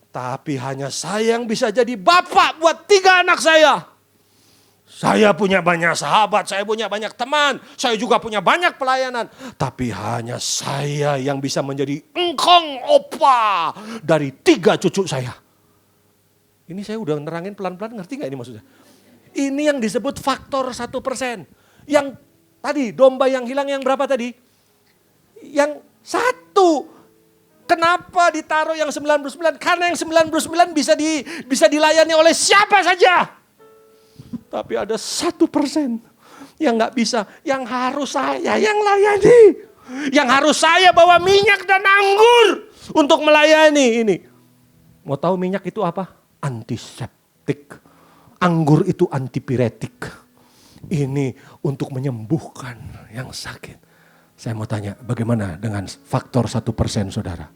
Tapi hanya saya yang bisa jadi bapak buat 3 anak saya. Saya punya banyak sahabat, saya punya banyak teman, saya juga punya banyak pelayanan. Tapi hanya saya yang bisa menjadi engkong opa dari 3 cucu saya. Ini saya udah nerangin pelan-pelan, ngerti gak ini maksudnya? Ini yang disebut faktor 1%. Yang tadi domba yang hilang yang berapa tadi? Yang 1. Kenapa ditaruh yang 99? Karena yang 99 bisa dilayani oleh siapa saja. Tapi ada 1% yang gak bisa, yang harus saya yang layani. Yang harus saya bawa minyak dan anggur untuk melayani ini. Mau tahu minyak itu apa? Antiseptik. Anggur itu antipiretik. Ini untuk menyembuhkan yang sakit. Saya mau tanya, bagaimana dengan faktor 1% saudara?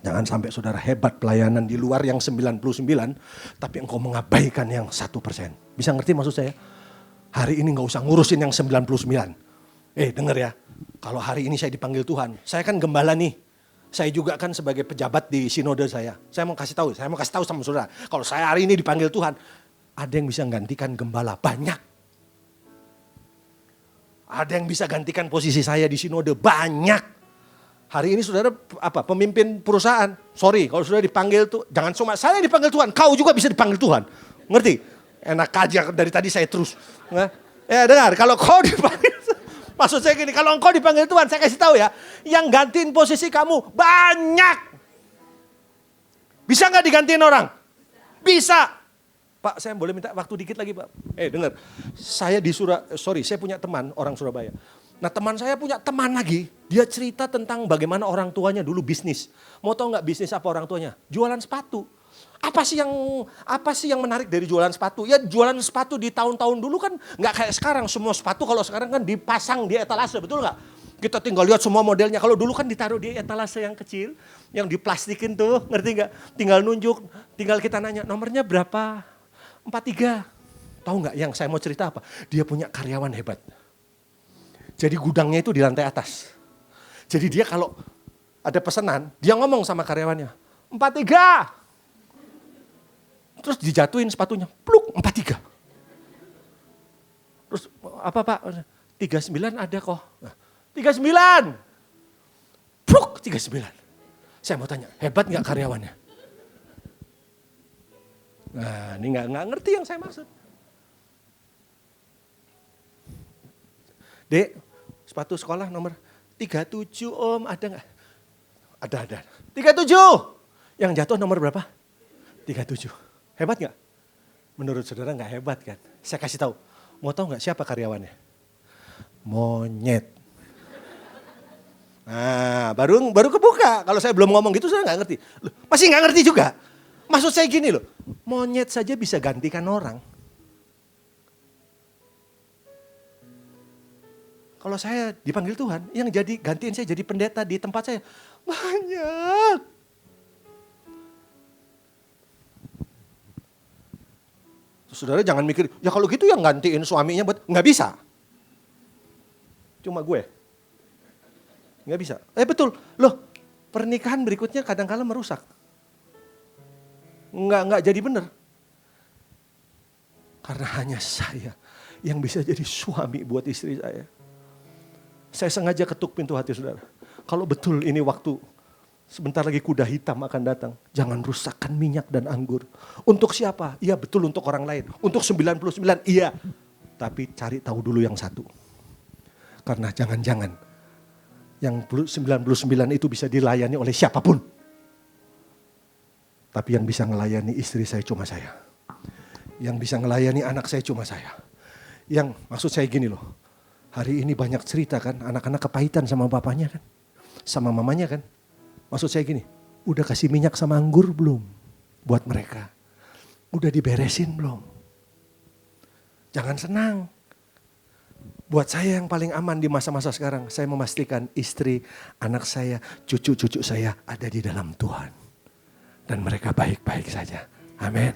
Jangan sampai saudara hebat pelayanan di luar yang 99, tapi engkau mengabaikan yang 1%. Bisa ngerti maksud saya? Hari ini gak usah ngurusin yang 99. Dengar ya, kalau hari ini saya dipanggil Tuhan, saya kan gembala nih. Saya juga kan sebagai pejabat di sinode saya. Saya mau kasih tahu sama saudara. Kalau saya hari ini dipanggil Tuhan, ada yang bisa gantikan gembala? Banyak. Ada yang bisa gantikan posisi saya di sinode? Banyak. Hari ini saudara pemimpin perusahaan. Sorry, kalau saudara dipanggil tuh, jangan cuma saya dipanggil Tuhan, kau juga bisa dipanggil Tuhan. Ngerti? Enak aja dari tadi saya terus. Dengar, kalau kau dipanggil, maksud saya gini, kalau engkau dipanggil Tuhan, saya kasih tahu ya, yang gantiin posisi kamu banyak. Bisa nggak digantiin orang? Bisa. Pak, saya boleh minta waktu dikit lagi, Pak. Dengar, saya saya punya teman orang Surabaya. Nah, teman saya punya teman lagi, dia cerita tentang bagaimana orang tuanya dulu bisnis. Mau tahu nggak bisnis apa orang tuanya? Jualan sepatu. Apa sih yang menarik dari jualan sepatu? Ya jualan sepatu di tahun-tahun dulu kan nggak kayak sekarang. Semua sepatu kalau sekarang kan dipasang di etalase, betul nggak? Kita tinggal lihat semua modelnya. Kalau dulu kan ditaruh di etalase yang kecil, yang diplastikin tuh, ngerti nggak? Tinggal nunjuk, tinggal kita nanya nomornya berapa? 43. Tahu nggak yang saya mau cerita apa? Dia punya karyawan hebat. Jadi gudangnya itu di lantai atas. Jadi dia kalau ada pesanan, dia ngomong sama karyawannya, 43. Terus dijatuhin sepatunya, pluk 43. Terus apa Pak? 39 ada kok. 39. Pluk 39. Saya mau tanya, hebat nggak karyawannya? Nah ini nggak ngerti yang saya maksud. Dek, sepatu sekolah nomor 37 Om, ada nggak? Ada. 37. Yang jatuh nomor berapa? 37. Hebat nggak? Menurut saudara nggak hebat kan? Saya kasih tahu. Mau tahu nggak siapa karyawannya? Monyet. Nah, baru kebuka. Kalau saya belum ngomong gitu, saya nggak ngerti. Loh, masih nggak ngerti juga. Maksud saya gini loh, monyet saja bisa gantikan orang. Kalau saya dipanggil Tuhan, yang jadi gantiin saya jadi pendeta di tempat saya banyak. Saudara jangan mikir, ya kalau gitu yang gantiin suaminya nggak bisa. Cuma gue. Nggak bisa. Betul, loh pernikahan berikutnya kadang-kala merusak. Nggak jadi benar. Karena hanya saya yang bisa jadi suami buat istri saya. Saya sengaja ketuk pintu hati saudara. Kalau betul ini waktu sebentar lagi kuda hitam akan datang. Jangan rusakkan minyak dan anggur. Untuk siapa? Iya betul untuk orang lain. Untuk 99 iya. Tapi cari tahu dulu yang satu. Karena jangan-jangan yang 99 itu bisa dilayani oleh siapapun. Tapi yang bisa melayani istri saya cuma saya. Yang bisa melayani anak saya cuma saya. Yang maksud saya gini loh. Hari ini banyak cerita kan, anak-anak kepahitan sama bapaknya kan. Sama mamanya kan. Maksud saya gini, udah kasih minyak sama anggur belum buat mereka? Udah diberesin belum? Jangan senang. Buat saya yang paling aman di masa-masa sekarang, saya memastikan istri, anak saya, cucu-cucu saya ada di dalam Tuhan. Dan mereka baik-baik saja. Amin.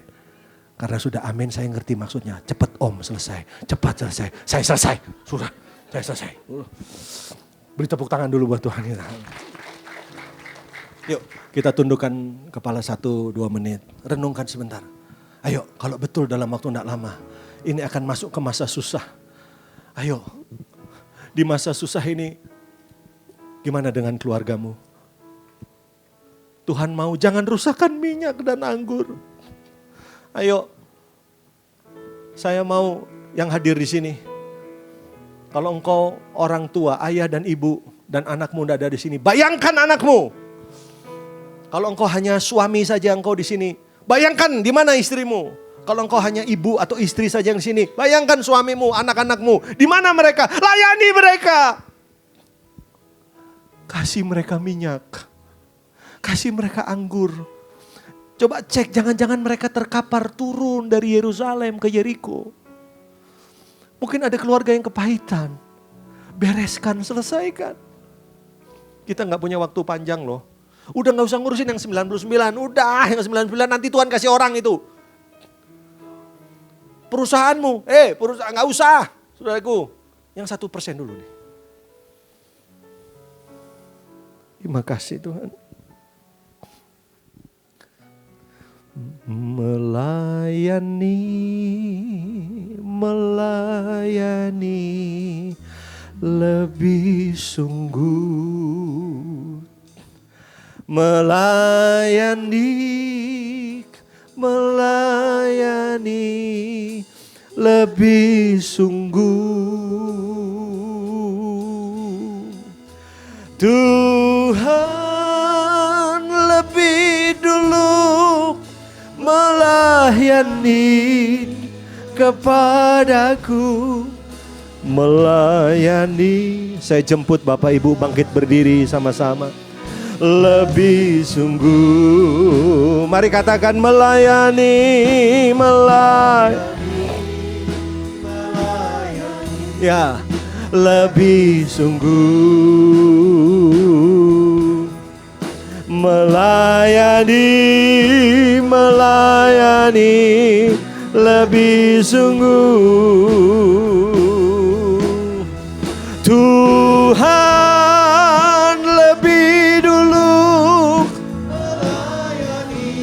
Karena sudah amin saya ngerti maksudnya. Cepat Om selesai, cepat selesai. Saya selesai, sudah. Saya selesai. Beri tepuk tangan dulu buat Tuhan kita. Yuk kita tundukkan kepala 1-2 menit. Renungkan sebentar. Ayo kalau betul dalam waktu tidak lama. Ini akan masuk ke masa susah. Ayo di masa susah ini gimana dengan keluargamu? Tuhan mau jangan rusakkan minyak dan anggur. Ayo saya mau yang hadir di sini. Kalau engkau orang tua, ayah dan ibu dan anakmu tidak ada di sini, bayangkan anakmu. Kalau engkau hanya suami saja engkau di sini, bayangkan di mana istrimu. Kalau engkau hanya ibu atau istri saja yang di sini, bayangkan suamimu, anak-anakmu, di mana mereka? Layani mereka. Kasih mereka minyak. Kasih mereka anggur. Coba cek, jangan-jangan mereka terkapar turun dari Yerusalem ke Yeriko. Mungkin ada keluarga yang kepahitan. Bereskan, selesaikan. Kita gak punya waktu panjang loh. Udah gak usah ngurusin yang 99. Udah yang 99 nanti Tuhan kasih orang itu. Perusahaanmu, perusahaan gak usah. Saudaraku, yang 1% dulu nih. Terima kasih Tuhan. Melayani lebih sungguh. Melayani lebih sungguh. Tuhan lebih dulu melayani kepadaku. Melayani. Saya jemput Bapak Ibu bangkit berdiri sama-sama. Lebih sungguh. Mari katakan melayani. Ya, lebih sungguh. Melayani lebih sungguh. Tuhan lebih dulu melayani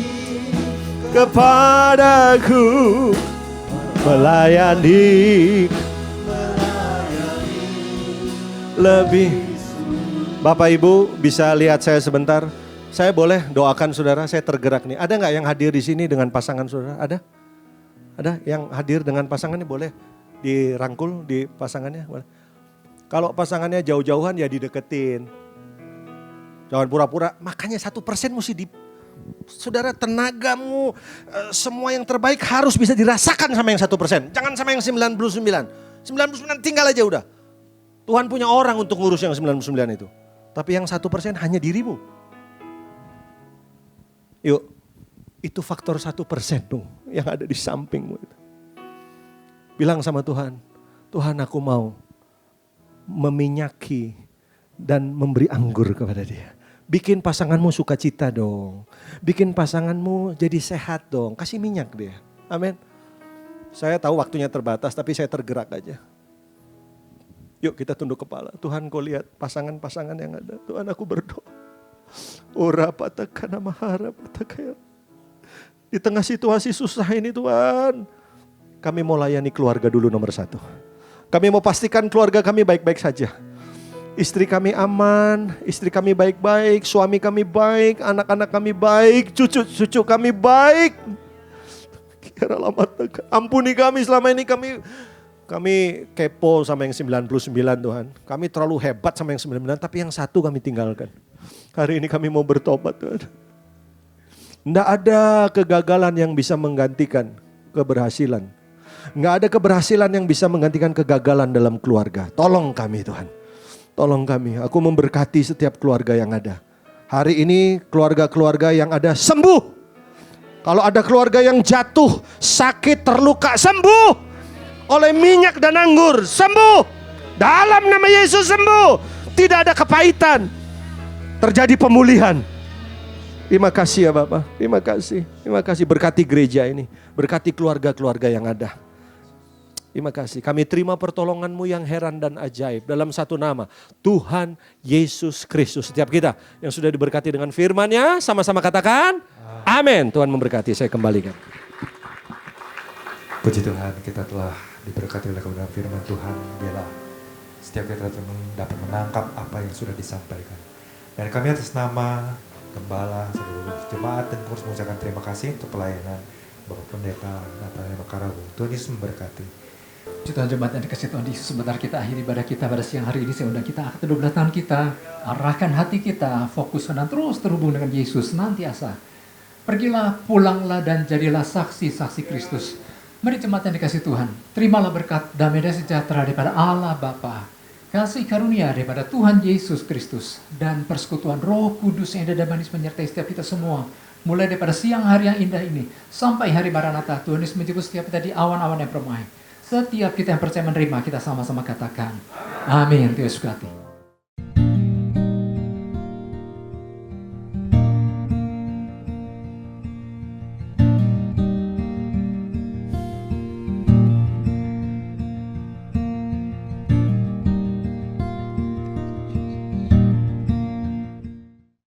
kepadaku. Melayani lebih. Bapak Ibu bisa lihat saya sebentar. Saya boleh doakan saudara, saya tergerak nih. Ada nggak yang hadir di sini dengan pasangan saudara? Ada? Ada yang hadir dengan pasangannya, boleh dirangkul di pasangannya? Boleh. Kalau pasangannya jauh-jauhan ya dideketin. Jangan pura-pura, makanya 1% mesti saudara, tenagamu, semua yang terbaik harus bisa dirasakan sama yang 1%. Jangan sama yang 99. 99 tinggal aja udah. Tuhan punya orang untuk ngurus yang 99 itu. Tapi yang 1% hanya dirimu. Yuk, itu faktor 1% dong yang ada di sampingmu. Bilang sama Tuhan, Tuhan aku mau meminyaki dan memberi anggur kepada dia. Bikin pasanganmu sukacita dong. Bikin pasanganmu jadi sehat dong. Kasih minyak dia. Amin. Saya tahu waktunya terbatas tapi saya tergerak aja. Yuk kita tunduk kepala. Tuhan kau lihat pasangan-pasangan yang ada. Tuhan aku berdoa. Ora patakana mahara patakaya. Di tengah situasi susah ini Tuhan. Kami mau layani keluarga dulu nomor 1. Kami mau pastikan keluarga kami baik-baik saja. Istri kami aman, istri kami baik-baik, suami kami baik, anak-anak kami baik, cucu-cucu kami baik. Ampuni kami selama ini kami kepo sama yang 99 Tuhan. Kami terlalu hebat sama yang 99 tapi yang 1 kami tinggalkan. Hari ini kami mau bertobat Tuhan. Tidak ada kegagalan yang bisa menggantikan keberhasilan. Nggak ada keberhasilan yang bisa menggantikan kegagalan dalam keluarga. Tolong kami Tuhan. Tolong kami. Aku memberkati setiap keluarga yang ada. Hari ini keluarga-keluarga yang ada sembuh. Kalau ada keluarga yang jatuh, sakit, terluka, sembuh. Oleh minyak dan anggur, sembuh. Dalam nama Yesus sembuh. Tidak ada kepahitan. Terjadi pemulihan. Terima kasih ya Bapak. Terima kasih. Terima kasih berkati gereja ini. Berkati keluarga-keluarga yang ada. Terima kasih. Kami terima pertolongan-Mu yang heran dan ajaib. Dalam satu nama. Tuhan Yesus Kristus. Setiap kita yang sudah diberkati dengan firman-Nya. Sama-sama katakan. Amin. Tuhan memberkati. Saya kembalikan. Puji Tuhan, kita telah diberkati oleh kebenaran firman Tuhan. Biarlah setiap kita dapat menangkap apa yang sudah disampaikan. Dan kami atas nama Gembala, seluruh jemaat dan pengurus mengucapkan terima kasih untuk pelayanan Bapak Pendeta Nathanael Karabu. Tuhan Yesus memberkati. Puji Tuhan jemaat yang dikasih Tuhan Yesus, sebentar kita akhiri ibadah kita pada siang hari ini. Saya undang kita angkat kedua belah tangan kita, arahkan hati kita, fokuskan dan terus terhubung dengan Yesus senantiasa. Pergilah, pulanglah dan jadilah saksi-saksi Kristus. Mari jemaat yang dikasih Tuhan, terimalah berkat damai dan sejahtera daripada Allah Bapa, kasih karunia daripada Tuhan Yesus Kristus, dan persekutuan Roh Kudus yang ada dan manis menyertai setiap kita semua. Mulai daripada siang hari yang indah ini, sampai hari Maranatha, Tuhan Yesus menjemput setiap kita di awan-awan yang permai. Setiap kita yang percaya menerima, kita sama-sama katakan, amin. Tuhan Yesus berkati.